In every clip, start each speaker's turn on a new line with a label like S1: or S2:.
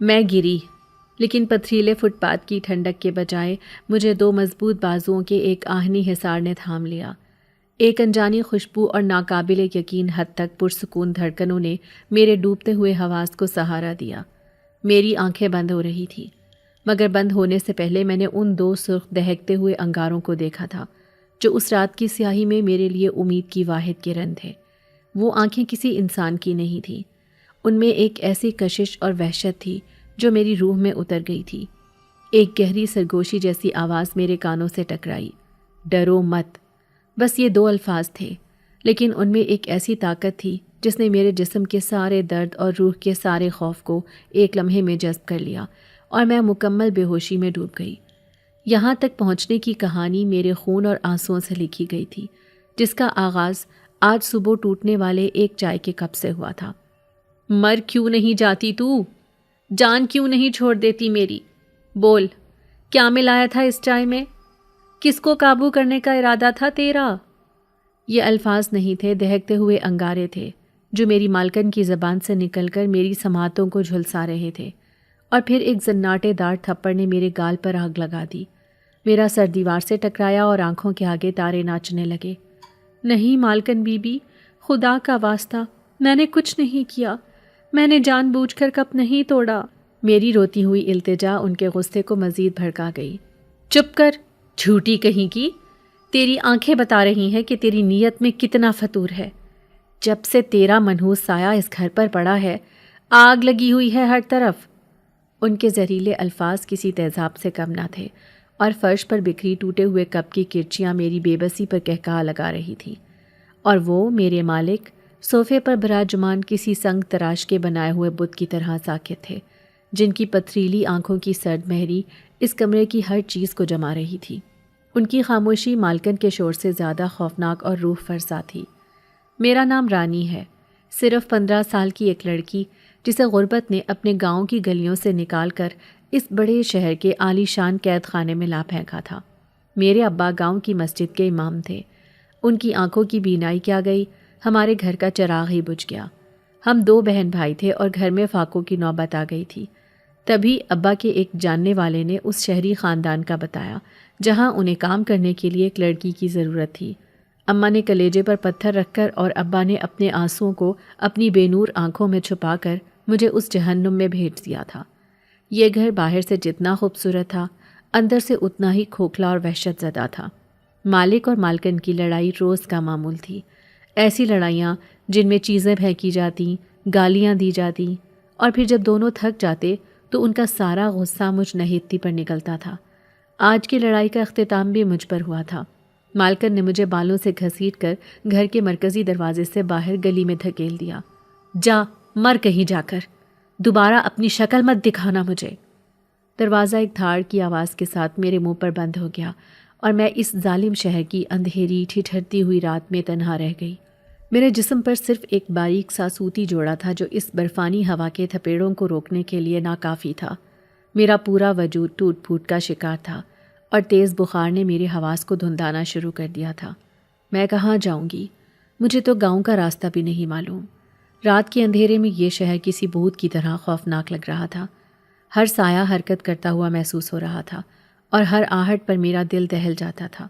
S1: میں گری، لیکن پتھریلے فٹ پاتھ کی ٹھنڈک کے بجائے مجھے دو مضبوط بازوؤں کے ایک آہنی حصار نے تھام لیا۔ ایک انجانی خوشبو اور ناقابل یقین حد تک پرسکون دھڑکنوں نے میرے ڈوبتے ہوئے حواس کو سہارا دیا۔ میری آنکھیں بند ہو رہی تھیں، مگر بند ہونے سے پہلے میں نے ان دو سرخ دہکتے ہوئے انگاروں کو دیکھا تھا جو اس رات کی سیاہی میں میرے لیے امید کی واحد کرن تھے۔ وہ آنکھیں کسی انسان کی نہیں تھیں، ان میں ایک ایسی کشش اور وحشت تھی جو میری روح میں اتر گئی تھی۔ ایک گہری سرگوشی جیسی آواز میرے کانوں سے ٹکرائی، ڈرو مت۔ بس یہ دو الفاظ تھے، لیکن ان میں ایک ایسی طاقت تھی جس نے میرے جسم کے سارے درد اور روح کے سارے خوف کو ایک لمحے میں جذب کر لیا اور میں مکمل بے ہوشی میں ڈوب گئی۔ یہاں تک پہنچنے کی کہانی میرے خون اور آنسوؤں سے لکھی گئی تھی، جس کا آغاز آج صبح ٹوٹنے والے ایک چائے کے کپ سے ہوا تھا۔ مر کیوں نہیں جاتی تو؟ جان کیوں نہیں چھوڑ دیتی میری؟ بول، کیا ملایا تھا اس چائے میں؟ کس کو قابو کرنے کا ارادہ تھا تیرا؟ یہ الفاظ نہیں تھے، دہکتے ہوئے انگارے تھے جو میری مالکن کی زبان سے نکل کر میری سماعتوں کو جھلسا رہے تھے۔ اور پھر ایک زناٹے دار تھپڑ نے میرے گال پر آگ لگا دی۔ میرا سر دیوار سے ٹکرایا اور آنکھوں کے آگے تارے ناچنے لگے۔ نہیں مالکن بی بی، خدا کا واسطہ، میں نے کچھ نہیں کیا، میں نے جان بوجھ کر کپ نہیں توڑا۔ میری روتی ہوئی التجا ان کے غصے کو مزید بھڑکا گئی۔ چپ کر، جھوٹی کہیں کی، تیری آنکھیں بتا رہی ہیں کہ تیری نیت میں کتنا فتور ہے۔ جب سے تیرا منحوس سایہ اس گھر پر پڑا ہے، آگ لگی ہوئی ہے ہر طرف۔ ان کے زہریلے الفاظ کسی تیزاب سے کم نہ تھے، اور فرش پر بکھری ٹوٹے ہوئے کپ کی کرچیاں میری بے بسی پر قہقہا لگا رہی تھیں، اور وہ میرے مالک صوفے پر براجمان کسی سنگ تراش کے بنائے ہوئے بت کی طرح ساکت تھے، جن کی پتھریلی آنکھوں کی سرد مہری اس کمرے کی ہر چیز کو جما رہی تھی۔ ان کی خاموشی مالکن کے شور سے زیادہ خوفناک اور روح فرسا تھی۔ میرا نام رانی ہے، صرف 15 سال کی ایک لڑکی جسے غربت نے اپنے گاؤں کی گلیوں سے نکال کر اس بڑے شہر کے عالی شان قید خانے میں لا پھینکا تھا۔ میرے ابا گاؤں کی مسجد کے امام تھے۔ ان کی آنکھوں کی بینائی کیا گئی، ہمارے گھر کا چراغ ہی بجھ گیا۔ ہم 2 بہن بھائی تھے اور گھر میں فاقوں کی نوبت آ گئی تھی۔ تبھی ابا کے ایک جاننے والے نے اس شہری خاندان کا بتایا جہاں انہیں کام کرنے کے لیے ایک لڑکی کی ضرورت تھی۔ اماں نے کلیجے پر پتھر رکھ کر اور ابا نے اپنے آنسوؤں کو اپنی بے نور آنکھوں میں چھپا کر مجھے اس جہنم میں بھیج دیا تھا۔ یہ گھر باہر سے جتنا خوبصورت تھا، اندر سے اتنا ہی کھوکھلا اور وحشت زدہ تھا۔ مالک اور مالکن کی لڑائی روز کا معمول تھی، ایسی لڑائیاں جن میں چیزیں پھینکی جاتیں، گالیاں دی جاتیں، اور پھر جب دونوں تھک جاتے تو ان کا سارا غصہ مجھ نہیتی پر نکلتا تھا۔ آج کی لڑائی کا اختتام بھی مجھ پر ہوا تھا۔ مالکن نے مجھے بالوں سے گھسیٹ کر گھر کے مرکزی دروازے سے باہر گلی میں دھکیل دیا۔ جا، مر کہیں جا کر، دوبارہ اپنی شکل مت دکھانا مجھے۔ دروازہ ایک دھاڑ کی آواز کے ساتھ میرے منہ پر بند ہو گیا اور میں اس ظالم شہر کی اندھیری ٹھٹھرتی ہوئی رات میں تنہا رہ گئی۔ میرے جسم پر صرف ایک باریک سا سوتی جوڑا تھا جو اس برفانی ہوا کے تھپیڑوں کو روکنے کے لیے ناکافی تھا۔ میرا پورا وجود ٹوٹ پھوٹ کا شکار تھا اور تیز بخار نے میرے حواس کو دھندانا شروع کر دیا تھا۔ میں کہاں جاؤں گی؟ مجھے تو گاؤں کا راستہ بھی نہیں معلوم۔ رات کے اندھیرے میں یہ شہر کسی بھوت کی طرح خوفناک لگ رہا تھا۔ ہر سایہ حرکت کرتا ہوا محسوس ہو رہا تھا اور ہر آہٹ پر میرا دل دہل جاتا تھا۔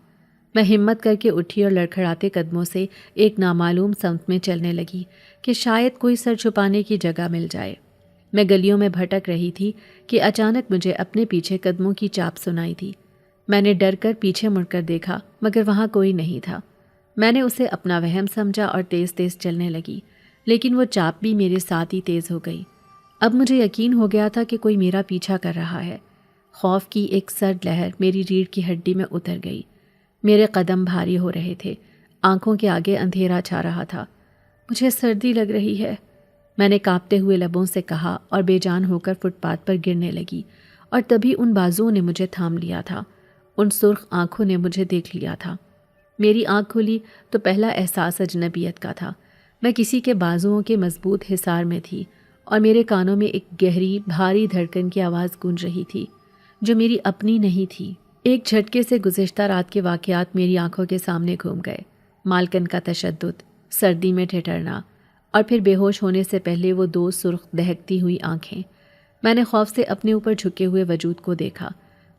S1: میں ہمت کر کے اٹھی اور لڑکھڑاتے قدموں سے ایک نامعلوم سمت میں چلنے لگی کہ شاید کوئی سر چھپانے کی جگہ مل جائے۔ میں گلیوں میں بھٹک رہی تھی کہ اچانک مجھے اپنے پیچھے قدموں کی چاپ سنائی دی۔ میں نے ڈر کر پیچھے مڑ کر دیکھا مگر وہاں کوئی نہیں تھا۔ میں نے اسے اپنا وہم سمجھا اور تیز تیز چلنے لگی، لیکن وہ چاپ بھی میرے ساتھ ہی تیز ہو گئی۔ اب مجھے یقین ہو گیا تھا کہ کوئی میرا پیچھا کر رہا ہے۔ خوف کی ایک سرد لہر میری ریڑھ کی ہڈی میں اتر گئی۔ میرے قدم بھاری ہو رہے تھے، آنکھوں کے آگے اندھیرا چھا رہا تھا۔ مجھے سردی لگ رہی ہے، میں نے کانپتے ہوئے لبوں سے کہا اور بے جان ہو کر فٹ پاتھ پر گرنے لگی، اور تبھی ان بازوؤں نے مجھے تھام لیا تھا، ان سرخ آنکھوں نے مجھے دیکھ لیا تھا۔ میری آنکھ کھلی تو پہلا احساس اجنبیت کا تھا۔ میں کسی کے بازوؤں کے مضبوط حصار میں تھی اور میرے کانوں میں ایک گہری بھاری دھڑکن کی آواز گونج رہی تھی جو میری اپنی نہیں تھی۔ ایک جھٹکے سے گزشتہ رات کے واقعات میری آنکھوں کے سامنے گھوم گئے۔ مالکن کا تشدد، سردی میں ٹھٹرنا، اور پھر بے ہوش ہونے سے پہلے وہ 2 سرخ دہکتی ہوئی آنکھیں۔ میں نے خوف سے اپنے اوپر جھکے ہوئے وجود کو دیکھا،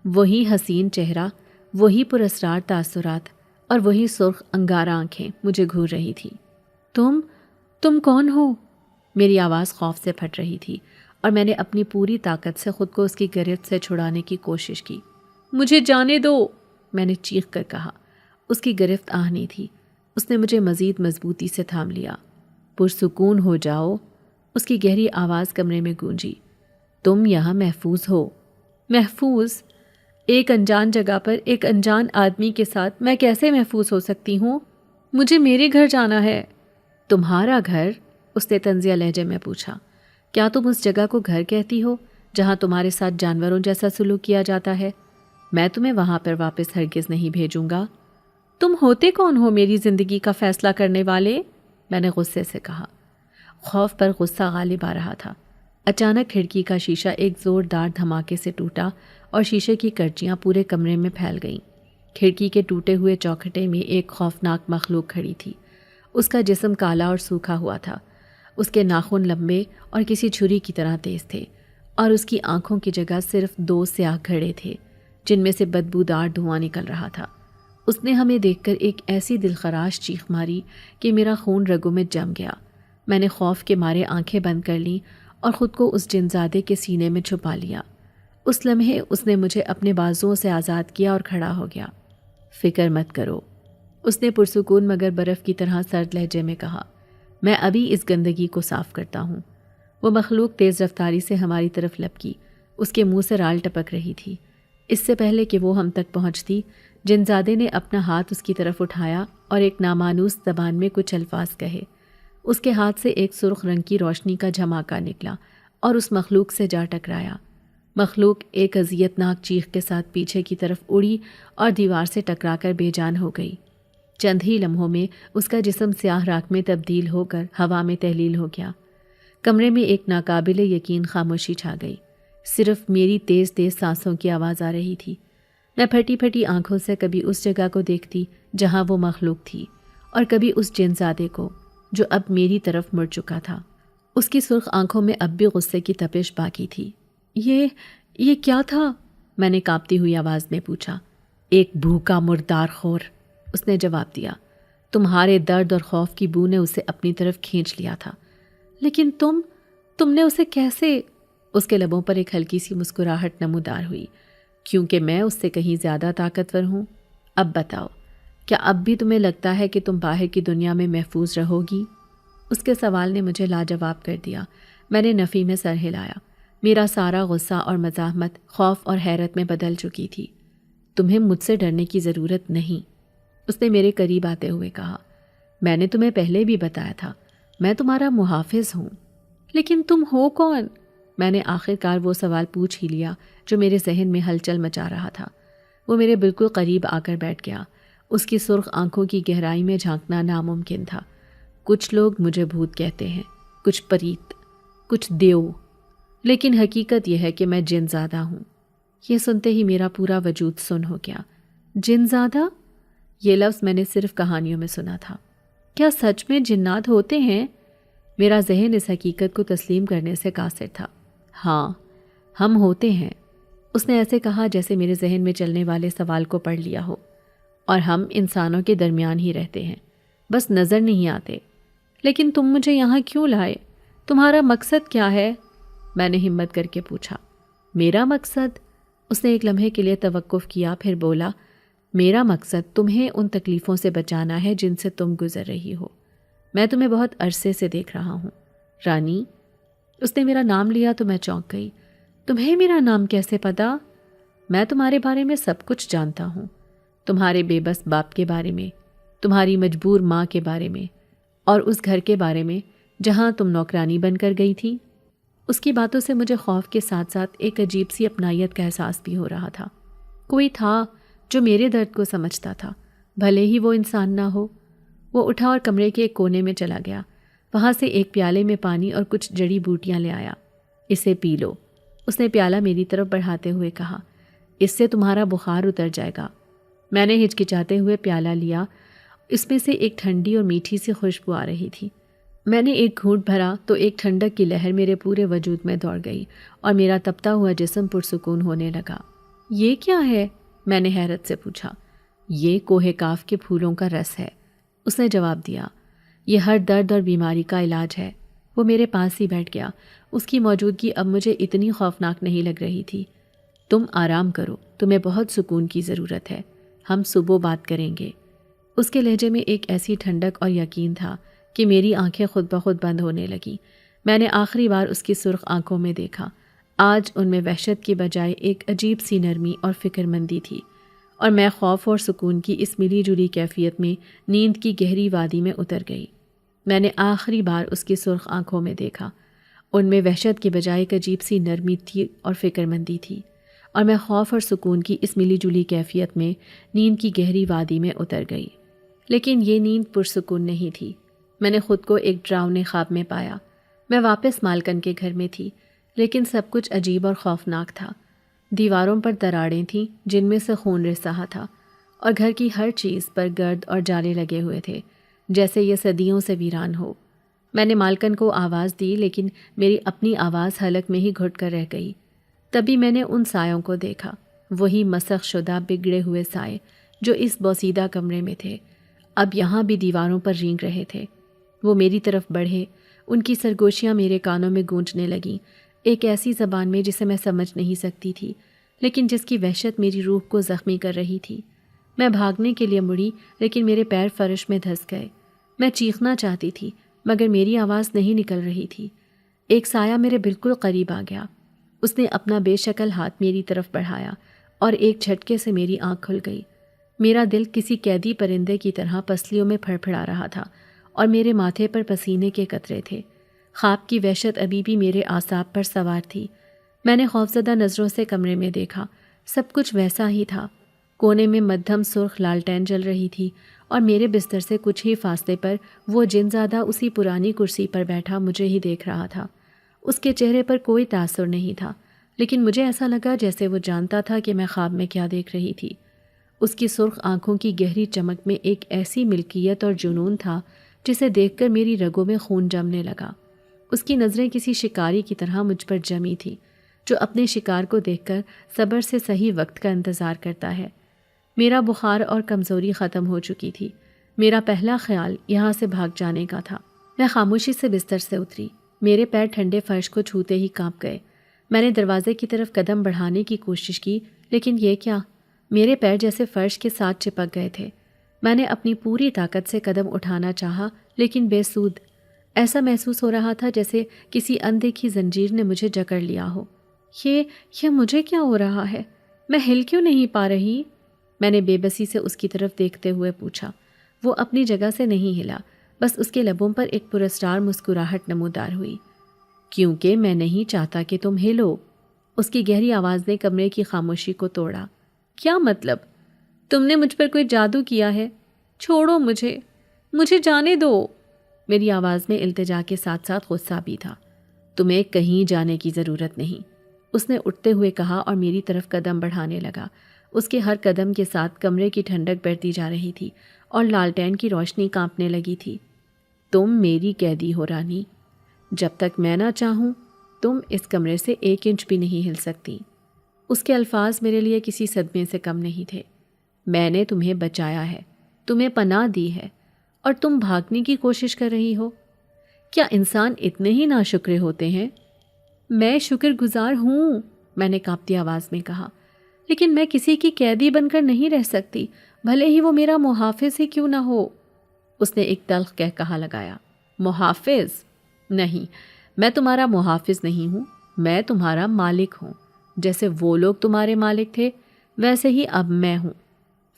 S1: وہی حسین چہرہ، وہی پراسرار تاثرات اور وہی سرخ انگارہ آنکھیں مجھے گھور رہی تھی۔ تم کون ہو؟ میری آواز خوف سے پھٹ رہی تھی اور میں نے اپنی پوری طاقت سے خود کو اس کی گرفت سے چھڑانے کی کوشش کی۔ مجھے جانے دو، میں نے چیخ کر کہا۔ اس کی گرفت آہنی تھی، اس نے مجھے مزید مضبوطی سے تھام لیا۔ پرسکون ہو جاؤ، اس کی گہری آواز کمرے میں گونجی۔ تم یہاں محفوظ ہو۔ محفوظ؟ ایک انجان جگہ پر ایک انجان آدمی کے ساتھ میں کیسے محفوظ ہو سکتی ہوں؟ مجھے میرے گھر جانا ہے۔ تمہارا گھر؟ اس نے طنزیہ لہجے میں پوچھا۔ کیا تم اس جگہ کو گھر کہتی ہو جہاں تمہارے ساتھ جانوروں جیسا سلوک کیا جاتا ہے؟ میں تمہیں وہاں پر واپس ہرگز نہیں بھیجوں گا۔ تم ہوتے کون ہو میری زندگی کا فیصلہ کرنے والے؟ میں نے غصے سے کہا۔ خوف پر غصہ غالب آ رہا تھا۔ اچانک کھڑکی کا شیشہ ایک زوردار دھماکے سے ٹوٹا اور شیشے کی کرچیاں پورے کمرے میں پھیل گئیں۔ کھڑکی کے ٹوٹے ہوئے چوکھٹے میں ایک خوفناک مخلوق کھڑی تھی۔ اس کا جسم کالا اور سوکھا ہوا تھا، اس کے ناخن لمبے اور کسی چھری کی طرح تیز تھے، اور اس کی آنکھوں کی جگہ صرف 2 سیاہ گھڑے تھے جن میں سے بدبودار دھواں نکل رہا تھا۔ اس نے ہمیں دیکھ کر ایک ایسی دلخراش چیخ ماری کہ میرا خون رگوں میں جم گیا۔ میں نے خوف کے مارے آنکھیں بند کر لیں اور خود کو اس جنزادے کے سینے میں چھپا لیا۔ اس لمحے اس نے مجھے اپنے بازوؤں سے آزاد کیا اور کھڑا ہو گیا۔ فکر مت کرو، اس نے پرسکون مگر برف کی طرح سرد لہجے میں کہا، میں ابھی اس گندگی کو صاف کرتا ہوں۔ وہ مخلوق تیز رفتاری سے ہماری طرف لپکی، اس کے منہ سے رال ٹپک رہی تھی۔ اس سے پہلے کہ وہ ہم تک پہنچتی، جنزادے نے اپنا ہاتھ اس کی طرف اٹھایا اور ایک نامانوس زبان میں کچھ الفاظ کہے۔ اس کے ہاتھ سے ایک سرخ رنگ کی روشنی کا جھماکہ نکلا اور اس مخلوق سے جا ٹکرایا۔ مخلوق ایک اذیتناک چیخ کے ساتھ پیچھے کی طرف اڑی اور دیوار سے ٹکرا کر بے جان ہو گئی۔ چند ہی لمحوں میں اس کا جسم سیاہ راکھ میں تبدیل ہو کر ہوا میں تحلیل ہو گیا۔ کمرے میں ایک ناقابل یقین خاموشی چھا گئی، صرف میری تیز تیز سانسوں کی آواز آ رہی تھی۔ میں پھٹی پھٹی آنکھوں سے کبھی اس جگہ کو دیکھتی جہاں وہ مخلوق تھی اور کبھی اس جنزادے کو جو اب میری طرف مڑ چکا تھا۔ اس کی سرخ آنکھوں میں اب بھی غصے کی تپش باقی تھی۔ یہ کیا تھا؟ میں نے کانپتی ہوئی آواز میں پوچھا۔ ایک بھوکا مردار خور، اس نے جواب دیا۔ تمہارے درد اور خوف کی بو نے اسے اپنی طرف کھینچ لیا تھا۔ لیکن تم نے اسے کیسے؟ اس کے لبوں پر ایک ہلکی سی مسکراہٹ نمودار ہوئی۔ کیونکہ میں اس سے کہیں زیادہ طاقتور ہوں۔ اب بتاؤ، کیا اب بھی تمہیں لگتا ہے کہ تم باہر کی دنیا میں محفوظ رہو گی؟ اس کے سوال نے مجھے لاجواب کر دیا۔ میں نے نفی میں سر ہلایا۔ میرا سارا غصہ اور مزاحمت خوف اور حیرت میں بدل چکی تھی۔ تمہیں مجھ سے ڈرنے کی ضرورت نہیں، اس نے میرے قریب آتے ہوئے کہا۔ میں نے تمہیں پہلے بھی بتایا تھا، میں تمہارا محافظ ہوں۔ لیکن تم ہو کون؟ میں نے آخر کار وہ سوال پوچھ ہی لیا جو میرے ذہن میں ہلچل مچا رہا تھا۔ وہ میرے بالکل قریب آ کر بیٹھ گیا۔ اس کی سرخ آنکھوں کی گہرائی میں جھانکنا ناممکن تھا۔ کچھ لوگ مجھے بھوت کہتے ہیں، کچھ پریت، کچھ دیو، لیکن حقیقت یہ ہے کہ میں جن زادہ ہوں۔ یہ سنتے ہی میرا پورا وجود سن ہو گیا۔ جن زادہ؟ یہ لفظ میں نے صرف کہانیوں میں سنا تھا۔ کیا سچ میں جنات ہوتے ہیں؟ میرا ذہن اس حقیقت کو تسلیم کرنے سے قاصر تھا۔ ہاں، ہم ہوتے ہیں، اس نے ایسے کہا جیسے میرے ذہن میں چلنے والے سوال کو پڑھ لیا ہو۔ اور ہم انسانوں کے درمیان ہی رہتے ہیں، بس نظر نہیں آتے۔ لیکن تم مجھے یہاں کیوں لائے؟ تمہارا مقصد کیا ہے؟ میں نے ہمت کر کے پوچھا۔ میرا مقصد؟ اس نے ایک لمحے کے لیے توقف کیا، پھر بولا، میرا مقصد تمہیں ان تکلیفوں سے بچانا ہے جن سے تم گزر رہی ہو۔ میں تمہیں بہت عرصے سے دیکھ رہا ہوں، رانی۔ اس نے میرا نام لیا تو میں چونک گئی۔ تمہیں میرا نام کیسے پتا؟ میں تمہارے بارے میں سب کچھ جانتا ہوں، تمہارے بے بس باپ کے بارے میں، تمہاری مجبور ماں کے بارے میں، اور اس گھر کے بارے میں جہاں تم نوکرانی بن کر گئی تھی۔ اس کی باتوں سے مجھے خوف کے ساتھ ساتھ ایک عجیب سی اپنائیت کا احساس بھی ہو رہا تھا۔ کوئی تھا جو میرے درد کو سمجھتا تھا، بھلے ہی وہ انسان نہ ہو۔ وہ اٹھا اور کمرے کے ایک کونے میں چلا گیا۔ وہاں سے ایک پیالے میں پانی اور کچھ جڑی بوٹیاں لے آیا۔ اسے پی لو، اس نے پیالہ میری طرف بڑھاتے ہوئے کہا، اس سے تمہارا بخار اتر جائے گا۔ میں نے ہچکچاتے ہوئے پیالہ لیا۔ اس میں سے ایک ٹھنڈی اور میٹھی سی خوشبو آ رہی تھی۔ میں نے ایک گھونٹ بھرا تو ایک ٹھنڈک کی لہر میرے پورے وجود میں دوڑ گئی اور میرا تپتا ہوا جسم پرسکون ہونے لگا۔ یہ کیا ہے؟ میں نے حیرت سے پوچھا۔ یہ کوہ کاف کے پھولوں کا رس ہے، اس نے جواب دیا۔ یہ ہر درد اور بیماری کا علاج ہے۔ وہ میرے پاس ہی بیٹھ گیا۔ اس کی موجودگی اب مجھے اتنی خوفناک نہیں لگ رہی تھی۔ تم آرام کرو، تمہیں بہت سکون کی ضرورت ہے، ہم صبح بات کریں گے۔ اس کے لہجے میں ایک ایسی ٹھنڈک اور یقین تھا کہ میری آنکھیں خود بخود بند ہونے لگیں۔ میں نے آخری بار اس کی سرخ آنکھوں میں دیکھا۔ آج ان میں وحشت کی بجائے ایک عجیب سی نرمی اور فکر مندی تھی، اور میں خوف اور سکون کی اس ملی جلی کیفیت میں نیند کی گہری وادی میں اتر گئی۔ میں نے آخری بار اس کی سرخ آنکھوں میں دیکھا۔ ان میں وحشت کے بجائے ایک عجیب سی نرمی تھی اور فکر مندی تھی، اور میں خوف اور سکون کی اس ملی جلی کیفیت میں نیند کی گہری وادی میں اتر گئی۔ لیکن یہ نیند پرسکون نہیں تھی۔ میں نے خود کو ایک ڈراؤنے خواب میں پایا۔ میں واپس مالکن کے گھر میں تھی، لیکن سب کچھ عجیب اور خوفناک تھا۔ دیواروں پر دراڑیں تھیں جن میں سے خون رس رہا تھا، اور گھر کی ہر چیز پر گرد اور جالے لگے ہوئے تھے، جیسے یہ صدیوں سے ویران ہو۔ میں نے مالکن کو آواز دی، لیکن میری اپنی آواز حلق میں ہی گھٹ کر رہ گئی۔ تبھی میں نے ان سایوں کو دیکھا، وہی مسخ شدہ بگڑے ہوئے سائے جو اس بوسیدہ کمرے میں تھے، اب یہاں بھی دیواروں پر رینگ رہے تھے۔ وہ میری طرف بڑھے، ان کی سرگوشیاں میرے کانوں میں گونجنے لگیں، ایک ایسی زبان میں جسے میں سمجھ نہیں سکتی تھی، لیکن جس کی وحشت میری روح کو زخمی کر رہی تھی۔ میں بھاگنے کے لیے مڑی، لیکن میرے پیر فرش میں دھس گئے۔ میں چیخنا چاہتی تھی، مگر میری آواز نہیں نکل رہی تھی۔ ایک سایہ میرے بالکل قریب آ گیا۔ اس نے اپنا بے شکل ہاتھ میری طرف بڑھایا، اور ایک جھٹکے سے میری آنکھ کھل گئی۔ میرا دل کسی قیدی پرندے کی طرح پسلیوں میں پھڑ پھڑا رہا تھا، اور میرے ماتھے پر پسینے کے قطرے تھے۔ خواب کی وحشت ابھی بھی میرے اعصاب پر سوار تھی۔ میں نے خوفزدہ نظروں سے کمرے میں دیکھا، سب کچھ ویسا ہی تھا۔ کونے میں مدھم سرخ لالٹین جل رہی تھی، اور میرے بستر سے کچھ ہی فاصلے پر وہ جن زادہ اسی پرانی کرسی پر بیٹھا مجھے ہی دیکھ رہا تھا۔ اس کے چہرے پر کوئی تاثر نہیں تھا، لیکن مجھے ایسا لگا جیسے وہ جانتا تھا کہ میں خواب میں کیا دیکھ رہی تھی۔ اس کی سرخ آنکھوں کی گہری چمک میں ایک ایسی ملکیت اور جنون تھا جسے دیکھ کر میری رگوں میں خون جمنے لگا۔ اس کی نظریں کسی شکاری کی طرح مجھ پر جمی تھی، جو اپنے شکار کو دیکھ کر صبر سے صحیح وقت کا انتظار کرتا ہے۔ میرا بخار اور کمزوری ختم ہو چکی تھی۔ میرا پہلا خیال یہاں سے بھاگ جانے کا تھا۔ میں خاموشی سے بستر سے اتری۔ میرے پیر ٹھنڈے فرش کو چھوتے ہی کانپ گئے۔ میں نے دروازے کی طرف قدم بڑھانے کی کوشش کی، لیکن یہ کیا؟ میرے پیر جیسے فرش کے ساتھ چپک گئے تھے۔ میں نے اپنی پوری طاقت سے قدم اٹھانا چاہا، لیکن بے سود۔ ایسا محسوس ہو رہا تھا جیسے کسی اندیکھی زنجیر نے مجھے جکڑ لیا ہو۔ یہ مجھے کیا ہو رہا ہے؟ میں ہل کیوں نہیں پا رہی؟ میں نے بے بسی سے اس کی طرف دیکھتے ہوئے پوچھا۔ وہ اپنی جگہ سے نہیں ہلا، بس اس کے لبوں پر ایک پراسرار مسکراہٹ نمودار ہوئی۔ کیونکہ میں نہیں چاہتا کہ تم ہلو۔ اس کی گہری آواز نے کمرے کی خاموشی کو توڑا۔ کیا مطلب؟ تم نے مجھ پر کوئی جادو کیا ہے؟ چھوڑو مجھے جانے دو۔ میری آواز میں التجا کے ساتھ ساتھ غصہ بھی تھا۔ تمہیں کہیں جانے کی ضرورت نہیں، اس نے اٹھتے ہوئے کہا اور میری طرف قدم بڑھانے لگا۔ اس کے ہر قدم کے ساتھ کمرے کی ٹھنڈک بڑھتی جا رہی تھی اور لالٹین کی روشنی کانپنے لگی تھی۔ تم میری قیدی ہو رانی، جب تک میں نہ چاہوں تم اس کمرے سے 1 انچ بھی نہیں ہل سکتی۔ اس کے الفاظ میرے لیے کسی صدمے سے کم نہیں تھے۔ میں نے تمہیں بچایا ہے، تمہیں پناہ دی ہے، اور تم بھاگنے کی کوشش کر رہی ہو۔ کیا انسان اتنے ہی ناشکرے ہوتے ہیں؟ میں شکر گزار ہوں، میں نے کانپتی آواز میں کہا، لیکن میں کسی کی قیدی بن کر نہیں رہ سکتی، بھلے ہی وہ میرا محافظ ہی کیوں نہ ہو۔ اس نے ایک تلخ کہا لگایا۔ محافظ؟ نہیں، میں تمہارا محافظ نہیں ہوں، میں تمہارا مالک ہوں۔ جیسے وہ لوگ تمہارے مالک تھے، ویسے ہی اب میں ہوں۔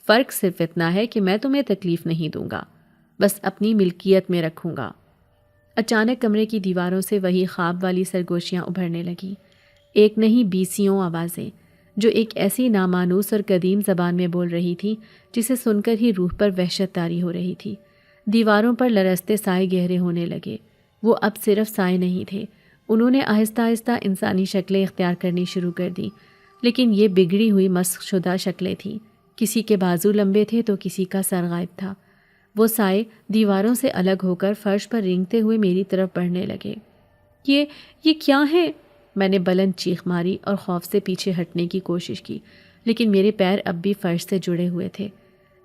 S1: فرق صرف اتنا ہے کہ میں تمہیں تکلیف نہیں دوں گا، بس اپنی ملکیت میں رکھوں گا۔ اچانک کمرے کی دیواروں سے وہی خواب والی سرگوشیاں ابھرنے لگیں، ایک نہیں 20 آوازیں، جو ایک ایسی نامانوس اور قدیم زبان میں بول رہی تھی جسے سن کر ہی روح پر وحشت طاری ہو رہی تھی۔ دیواروں پر لرزتے سائے گہرے ہونے لگے۔ وہ اب صرف سائے نہیں تھے، انہوں نے آہستہ آہستہ انسانی شکلیں اختیار کرنی شروع کر دیں، لیکن یہ بگڑی ہوئی مسخ شدہ شکلیں تھیں۔ کسی کے بازو لمبے تھے تو کسی کا سر غائب تھا۔ وہ سائے دیواروں سے الگ ہو کر فرش پر رینگتے ہوئے میری طرف بڑھنے لگے۔ یہ کیا ہے؟ میں نے بلند چیخ ماری اور خوف سے پیچھے ہٹنے کی کوشش کی، لیکن میرے پیر اب بھی فرش سے جڑے ہوئے تھے۔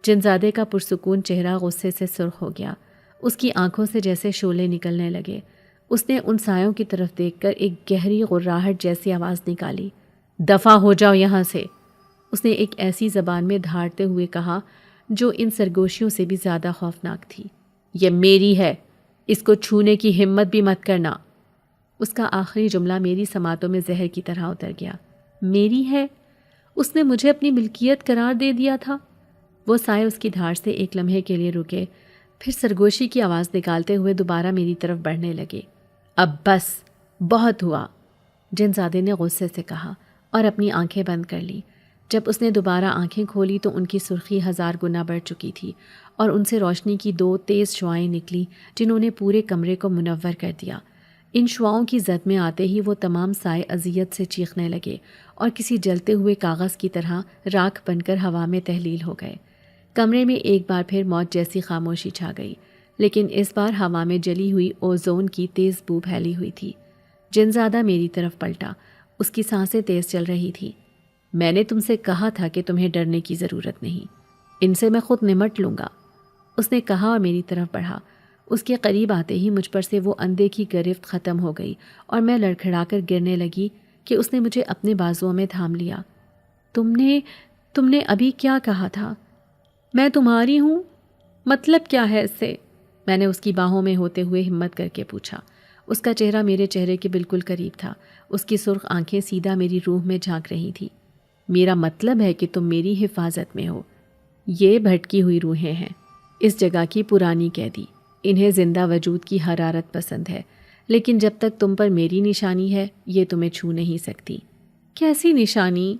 S1: جنزادے کا پرسکون چہرہ غصے سے سرخ ہو گیا، اس کی آنکھوں سے جیسے شعلے نکلنے لگے۔ اس نے ان سایوں کی طرف دیکھ کر ایک گہری غراہٹ جیسی آواز نکالی۔ دفع ہو جاؤ یہاں سے، اس نے ایک ایسی زبان میں دھاڑتے ہوئے کہا جو ان سرگوشیوں سے بھی زیادہ خوفناک تھی۔ یہ میری ہے، اس کو چھونے کی ہمت بھی مت کرنا۔ اس کا آخری جملہ میری سماعتوں میں زہر کی طرح اتر گیا۔ میری ہے؟ اس نے مجھے اپنی ملکیت قرار دے دیا تھا۔ وہ سائے اس کی دھاڑ سے ایک لمحے کے لیے رکے، پھر سرگوشی کی آواز نکالتے ہوئے دوبارہ میری طرف بڑھنے لگے۔ اب بس، بہت ہوا، جنزادے نے غصے سے کہا اور اپنی آنکھیں بند کر لی۔ جب اس نے دوبارہ آنکھیں کھولی تو ان کی سرخی 1000 گنا بڑھ چکی تھی اور ان سے روشنی کی 2 تیز شعاعیں نکلی جنہوں نے پورے کمرے کو منور کر دیا۔ ان شعاؤں کی زد میں آتے ہی وہ تمام سائے اذیت سے چیخنے لگے اور کسی جلتے ہوئے کاغذ کی طرح راکھ بن کر ہوا میں تحلیل ہو گئے۔ کمرے میں ایک بار پھر موت جیسی خاموشی چھا گئی، لیکن اس بار ہوا میں جلی ہوئی اوزون کی تیز بو پھیلی ہوئی تھی۔ جنزادہ میری طرف پلٹا، اس کی سانسیں تیز چل رہی تھی۔ میں نے تم سے کہا تھا کہ تمہیں ڈرنے کی ضرورت نہیں، ان سے میں خود نمٹ لوں گا، اس نے کہا اور میری طرف بڑھا۔ اس کے قریب آتے ہی مجھ پر سے وہ اندھے کی گرفت ختم ہو گئی اور میں لڑکھڑا کر گرنے لگی کہ اس نے مجھے اپنے بازوؤں میں تھام لیا۔ تم نے ابھی کیا کہا تھا؟ میں تمہاری ہوں؟ مطلب کیا ہے اس سے؟ میں نے اس کی باہوں میں ہوتے ہوئے ہمت کر کے پوچھا۔ اس کا چہرہ میرے چہرے کے بالکل قریب تھا، اس کی سرخ آنکھیں سیدھا میری روح میں جھانک رہی تھی۔ میرا مطلب ہے کہ تم میری حفاظت میں ہو۔ یہ بھٹکی ہوئی روحیں ہیں، اس جگہ کی پرانی قیدی، انہیں زندہ وجود کی حرارت پسند ہے، لیکن جب تک تم پر میری نشانی ہے یہ تمہیں چھو نہیں سکتی۔ کیسی نشانی؟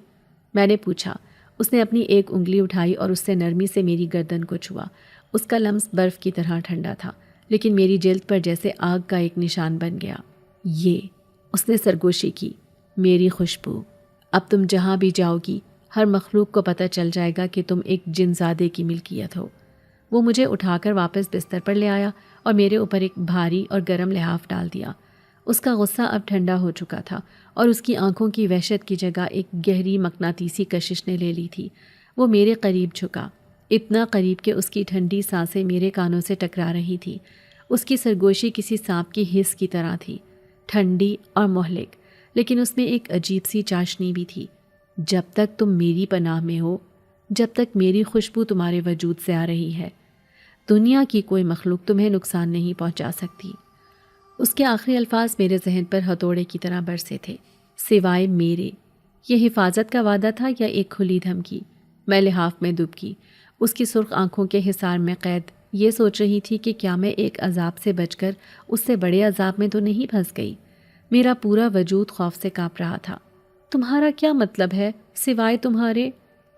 S1: میں نے پوچھا۔ اس نے اپنی ایک انگلی اٹھائی اور اس سے نرمی سے میری گردن کو چھوا۔ اس کا لمس برف کی طرح ٹھنڈا تھا، لیکن میری جلد پر جیسے آگ کا ایک نشان بن گیا۔ یہ، اس نے سرگوشی کی، میری خوشبو۔ اب تم جہاں بھی جاؤ گی ہر مخلوق کو پتہ چل جائے گا کہ تم ایک جنزادے کی ملکیت ہو۔ وہ مجھے اٹھا کر واپس بستر پر لے آیا اور میرے اوپر ایک بھاری اور گرم لحاف ڈال دیا۔ اس کا غصہ اب ٹھنڈا ہو چکا تھا اور اس کی آنکھوں کی وحشت کی جگہ ایک گہری مقناطیسی کشش نے لے لی تھی۔ وہ میرے قریب جھکا، اتنا قریب کہ اس کی ٹھنڈی سانسیں میرے کانوں سے ٹکرا رہی تھی۔ اس کی سرگوشی کسی سانپ کی حس کی طرح تھی، ٹھنڈی اور مہلک، لیکن اس میں ایک عجیب سی چاشنی بھی تھی۔ جب تک تم میری پناہ میں ہو، جب تک میری خوشبو تمہارے وجود سے آ رہی ہے، دنیا کی کوئی مخلوق تمہیں نقصان نہیں پہنچا سکتی۔ اس کے آخری الفاظ میرے ذہن پر ہتھوڑے کی طرح برسے تھے، سوائے میرے۔ یہ حفاظت کا وعدہ تھا یا ایک کھلی دھمکی؟ میں لحاف میں ڈوب گئی، اس کی سرخ آنکھوں کے حصار میں قید، یہ سوچ رہی تھی کہ کیا میں ایک عذاب سے بچ کر اس سے بڑے عذاب میں تو نہیں پھنس گئی۔ میرا پورا وجود خوف سے کانپ رہا تھا۔ تمہارا کیا مطلب ہے، سوائے تمہارے؟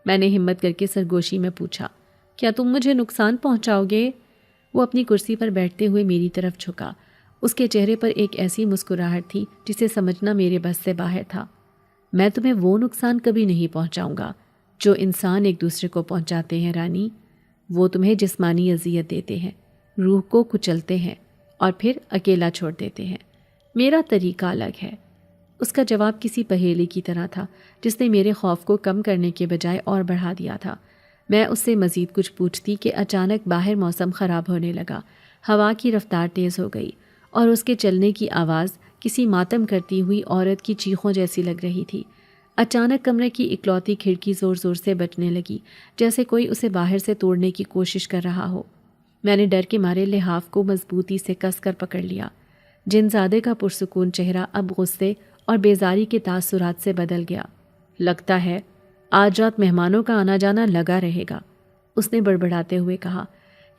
S1: میں نے ہمت کر کے سرگوشی میں پوچھا۔ کیا تم مجھے نقصان پہنچاؤ گے؟ وہ اپنی کرسی پر بیٹھتے ہوئے میری طرف جھکا۔ اس کے چہرے پر ایک ایسی مسکراہٹ تھی جسے سمجھنا میرے بس سے باہر تھا۔ میں تمہیں وہ نقصان کبھی نہیں پہنچاؤں گا جو انسان ایک دوسرے کو پہنچاتے ہیں رانی۔ وہ تمہیں جسمانی اذیت دیتے ہیں، روح کو کچلتے ہیں اور پھر اکیلا چھوڑ دیتے ہیں۔ میرا طریقہ الگ ہے۔ اس کا جواب کسی پہیلی کی طرح تھا جس نے میرے خوف کو کم کرنے کے بجائے اور بڑھا دیا تھا۔ میں اس سے مزید کچھ پوچھتی کہ اچانک باہر موسم خراب ہونے لگا، ہوا کی رفتار تیز ہو گئی اور اس کے چلنے کی آواز کسی ماتم کرتی ہوئی عورت کی چیخوں جیسی لگ رہی تھی۔ اچانک کمرے کی اکلوتی کھڑکی زور زور سے بجنے لگی، جیسے کوئی اسے باہر سے توڑنے کی کوشش کر رہا ہو۔ میں نے ڈر کے مارے لحاف کو مضبوطی سے کس کر پکڑ لیا۔ جنزادے کا پرسکون چہرہ اب غصے اور بیزاری کے تاثرات سے بدل گیا۔ لگتا ہے آج رات مہمانوں کا آنا جانا لگا رہے گا، اس نے بڑبڑاتے ہوئے کہا۔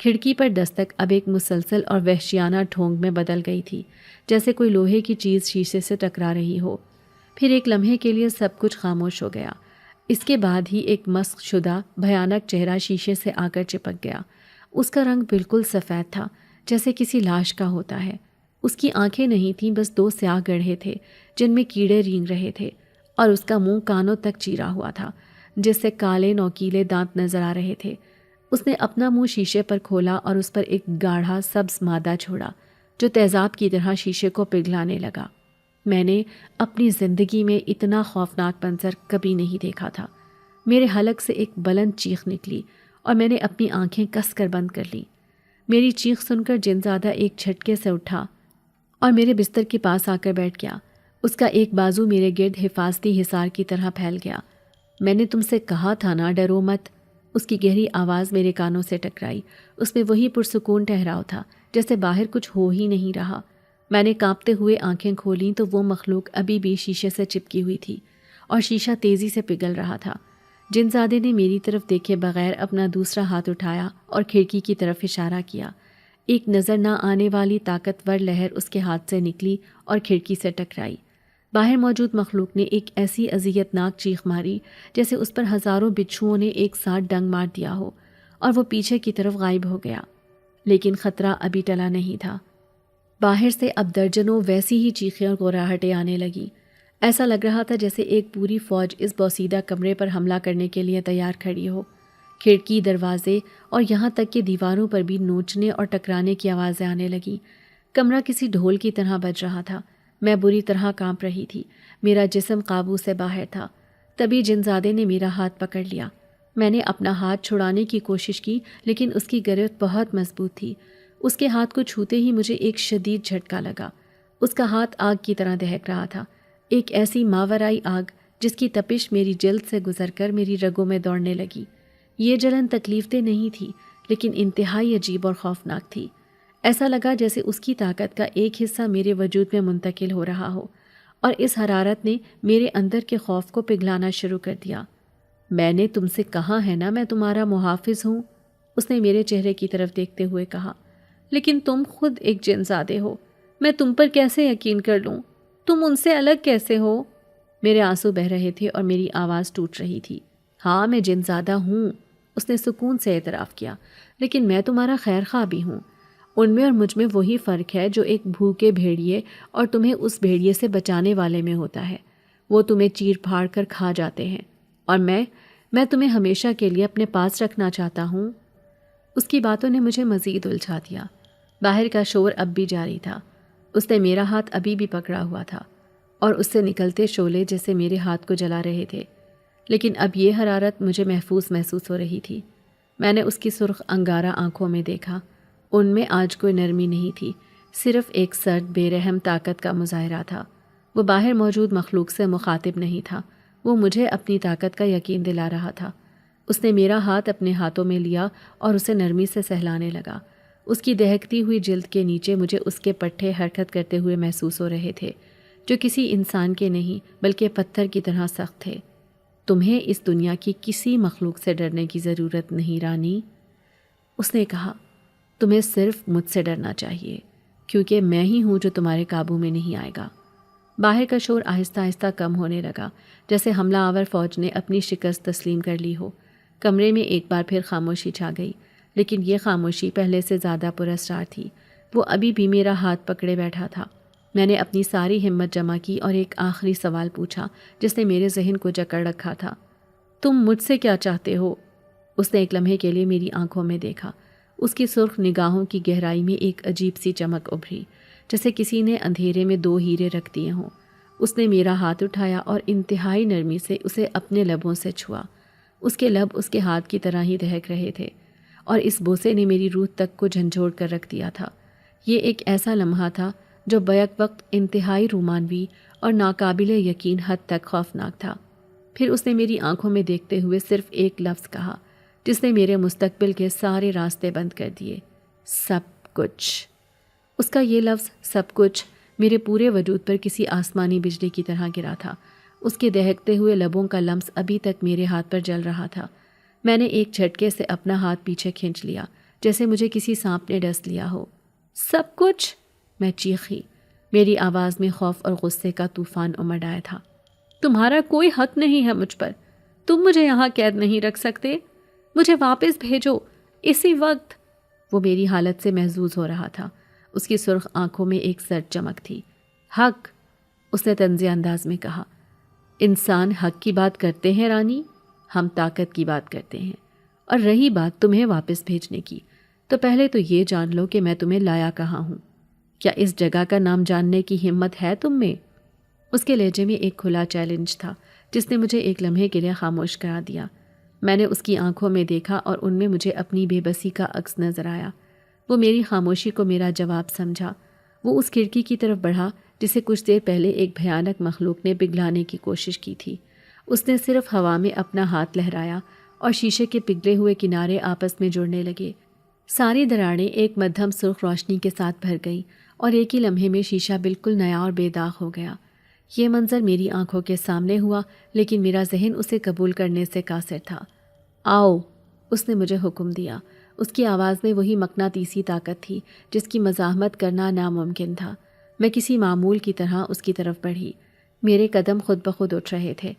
S1: کھڑکی پر دستک اب ایک مسلسل اور وحشیانہ ڈھونگ میں بدل گئی تھی، جیسے کوئی لوہے کی چیز شیشے سے ٹکرا رہی ہو۔ پھر ایک لمحے کے لیے سب کچھ خاموش ہو گیا۔ اس کے بعد ہی ایک مسخ شدہ بھیانک چہرہ شیشے سے آ کر چپک گیا۔ اس کا رنگ بالکل سفید تھا، جیسے کسی لاش کا ہوتا ہے۔ اس کی آنکھیں نہیں تھیں، بس 2 سیاہ گڑھے تھے جن میں کیڑے رینگ رہے تھے، اور اس کا منہ کانوں تک چیرا ہوا تھا جس سے کالے نوکیلے دانت نظر آ رہے تھے۔ اس نے اپنا منہ شیشے پر کھولا اور اس پر ایک گاڑھا سبز مادہ چھوڑا جو تیزاب کی طرح شیشے کو پگھلانے لگا۔ میں نے اپنی زندگی میں اتنا خوفناک منظر کبھی نہیں دیکھا تھا۔ میرے حلق سے ایک بلند چیخ نکلی اور میں نے اپنی آنکھیں کس کر بند کر لیں۔ میری چیخ سن کر جنزادہ ایک جھٹکے سے اٹھا اور میرے بستر کے پاس آ کر بیٹھ گیا۔ اس کا ایک بازو میرے گرد حفاظتی حصار کی طرح پھیل گیا۔ میں نے تم سے کہا تھا نا، ڈرو مت۔ اس کی گہری آواز میرے کانوں سے ٹکرائی۔ اس میں وہی پرسکون ٹھہراؤ تھا جیسے باہر کچھ ہو ہی نہیں رہا۔ میں نے کانپتے ہوئے آنکھیں کھولیں تو وہ مخلوق ابھی بھی شیشے سے چپکی ہوئی تھی اور شیشہ تیزی سے پگھل رہا تھا۔ جنزادے نے میری طرف دیکھے بغیر اپنا دوسرا ہاتھ اٹھایا اور کھڑکی کی طرف اشارہ کیا۔ ایک نظر نہ آنے والی طاقتور لہر اس کے ہاتھ سے نکلی اور کھڑکی سے ٹکرائی۔ باہر موجود مخلوق نے ایک ایسی اذیت ناک چیخ ماری جیسے اس پر ہزاروں بچھوؤں نے ایک ساتھ ڈنگ مار دیا ہو، اور وہ پیچھے کی طرف غائب ہو گیا۔ لیکن خطرہ ابھی ٹلا نہیں تھا۔ باہر سے اب درجنوں ویسی ہی چیخیں اور گھراہٹیں آنے لگیں۔ ایسا لگ رہا تھا جیسے ایک پوری فوج اس بوسیدہ کمرے پر حملہ کرنے کے لیے تیار کھڑی ہو۔ کھڑکی، دروازے اور یہاں تک کہ دیواروں پر بھی نوچنے اور ٹکرانے کی آوازیں آنے لگیں۔ کمرہ کسی ڈھول کی طرح بج رہا تھا۔ میں بری طرح کانپ رہی تھی۔ میرا جسم قابو سے باہر تھا۔ تبھی جنزادے نے میرا ہاتھ پکڑ لیا۔ میں نے اپنا ہاتھ چھڑانے کی کوشش کی لیکن اس کی گرفت بہت مضبوط تھی۔ اس کے ہاتھ کو چھوتے ہی مجھے ایک شدید جھٹکا لگا۔ اس کا ہاتھ آگ کی طرح دہک رہا تھا، ایک ایسی ماورائی آگ جس کی تپش میری جلد سے گزر کر میری رگوں میں دوڑنے لگی۔ یہ جلن تکلیف دہ نہیں تھی لیکن انتہائی عجیب اور خوفناک تھی۔ ایسا لگا جیسے اس کی طاقت کا ایک حصہ میرے وجود میں منتقل ہو رہا ہو، اور اس حرارت نے میرے اندر کے خوف کو پگھلانا شروع کر دیا۔ میں نے تم سے کہا ہے نا میں تمہارا محافظ ہوں، اس نے میرے چہرے کی طرف دیکھتے ہوئے کہا۔ لیکن تم خود ایک جنزادے ہو، میں تم پر کیسے یقین کر لوں؟ تم ان سے الگ کیسے ہو؟ میرے آنسو بہہ رہے تھے اور میری آواز ٹوٹ رہی تھی۔ ہاں میں جنزادہ ہوں، اس نے سکون سے اعتراف کیا، لیکن میں تمہارا خیر خواہ بھی ہوں۔ ان میں اور مجھ میں وہی فرق ہے جو ایک بھوکے بھیڑیے اور تمہیں اس بھیڑیے سے بچانے والے میں ہوتا ہے۔ وہ تمہیں چیر پھاڑ کر کھا جاتے ہیں، اور میں تمہیں ہمیشہ کے لیے اپنے پاس رکھنا چاہتا ہوں۔ اس کی باتوں نے مجھے مزید الجھا دیا۔ باہر کا شور اب بھی جاری تھا۔ اس نے میرا ہاتھ ابھی بھی پکڑا ہوا تھا اور اس سے نکلتے شعلے جیسے میرے ہاتھ کو جلا رہے تھے، لیکن اب یہ حرارت مجھے محسوس ہو رہی تھی۔ میں نے اس کی سرخ انگارہ آنکھوں میں دیکھا۔ ان میں آج کوئی نرمی نہیں تھی، صرف ایک سرد بے رحم طاقت کا مظاہرہ تھا۔ وہ باہر موجود مخلوق سے مخاطب نہیں تھا، وہ مجھے اپنی طاقت کا یقین دلا رہا تھا۔ اس نے میرا ہاتھ اپنے ہاتھوں میں لیا اور اسے نرمی سے سہلانے لگا۔ اس کی دہکتی ہوئی جلد کے نیچے مجھے اس کے پٹھے حرکت کرتے ہوئے محسوس ہو رہے تھے، جو کسی انسان کے نہیں بلکہ پتھر کی طرح سخت تھے۔ تمہیں اس دنیا کی کسی مخلوق سے ڈرنے کی ضرورت نہیں رانی، اس نے کہا۔ تمہیں صرف مجھ سے ڈرنا چاہیے، کیونکہ میں ہی ہوں جو تمہارے قابو میں نہیں آئے گا۔ باہر کا شور آہستہ آہستہ کم ہونے لگا، جیسے حملہ آور فوج نے اپنی شکست تسلیم کر لی ہو۔ کمرے میں ایک بار پھر خاموشی چھا گئی، لیکن یہ خاموشی پہلے سے زیادہ پراسرار تھی۔ وہ ابھی بھی میرا ہاتھ پکڑے بیٹھا تھا۔ میں نے اپنی ساری ہمت جمع کی اور ایک آخری سوال پوچھا جس نے میرے ذہن کو جکڑ رکھا تھا۔ تم مجھ سے کیا چاہتے ہو؟ اس نے ایک لمحے کے لیے میری آنکھوں میں دیکھا۔ اس کی سرخ نگاہوں کی گہرائی میں ایک عجیب سی چمک ابھری، جیسے کسی نے اندھیرے میں دو ہیرے رکھ دیے ہوں۔ اس نے میرا ہاتھ اٹھایا اور انتہائی نرمی سے اسے اپنے لبوں سے چھوا۔ اس کے لب اس کے ہاتھ کی طرح ہی دہک رہے تھے، اور اس بوسے نے میری روح تک کو جھنجھوڑ کر رکھ دیا تھا۔ یہ ایک ایسا لمحہ تھا جو بیک وقت انتہائی رومانوی اور ناقابل یقین حد تک خوفناک تھا۔ پھر اس نے میری آنکھوں میں دیکھتے ہوئے صرف ایک لفظ کہا جس نے میرے مستقبل کے سارے راستے بند کر دیے، سب کچھ۔ اس کا یہ لفظ سب کچھ میرے پورے وجود پر کسی آسمانی بجلی کی طرح گرا تھا۔ اس کے دہکتے ہوئے لبوں کا لمس ابھی تک میرے ہاتھ پر جل رہا تھا۔ میں نے ایک جھٹکے سے اپنا ہاتھ پیچھے کھینچ لیا، جیسے مجھے کسی سانپ نے ڈس لیا ہو۔ سب کچھ، میں چیخی۔ میری آواز میں خوف اور غصے کا طوفان امڈ آیا تھا۔ تمہارا کوئی حق نہیں ہے مجھ پر، تم مجھے یہاں قید نہیں رکھ سکتے، مجھے واپس بھیجو اسی وقت۔ وہ میری حالت سے محظوظ ہو رہا تھا۔ اس کی سرخ آنکھوں میں ایک سرد چمک تھی۔ حق، اس نے طنزیہ انداز میں کہا۔ انسان حق کی بات کرتے ہیں رانی، ہم طاقت کی بات کرتے ہیں، اور رہی بات تمہیں واپس بھیجنے کی، تو پہلے تو یہ جان لو کہ میں تمہیں لایا کہاں ہوں۔ کیا اس جگہ کا نام جاننے کی ہمت ہے تم میں؟ اس کے لہجے میں ایک کھلا چیلنج تھا جس نے مجھے ایک لمحے کے لیے خاموش کرا دیا۔ میں نے اس کی آنکھوں میں دیکھا اور ان میں مجھے اپنی بے بسی کا عکس نظر آیا۔ وہ میری خاموشی کو میرا جواب سمجھا۔ وہ اس کھڑکی کی طرف بڑھا جسے کچھ دیر پہلے ایک بھیانک مخلوق نے پگھلانے کی کوشش کی تھی۔ اس نے صرف ہوا میں اپنا ہاتھ لہرایا اور شیشے کے پگھلے ہوئے کنارے آپس میں جڑنے لگے۔ ساری دراڑیں ایک مدھم سرخ روشنی کے ساتھ بھر گئی اور ایک ہی لمحے میں شیشہ بالکل نیا اور بے داغ ہو گیا۔ یہ منظر میری آنکھوں کے سامنے ہوا، لیکن میرا ذہن اسے قبول کرنے سے قاصر تھا۔ آؤ، اس نے مجھے حکم دیا۔ اس کی آواز میں وہی مقناطیسی طاقت تھی جس کی مزاحمت کرنا ناممکن تھا۔ میں کسی معمول کی طرح اس کی طرف بڑھی۔ میرے قدم خود بخود اٹھ رہے تھے۔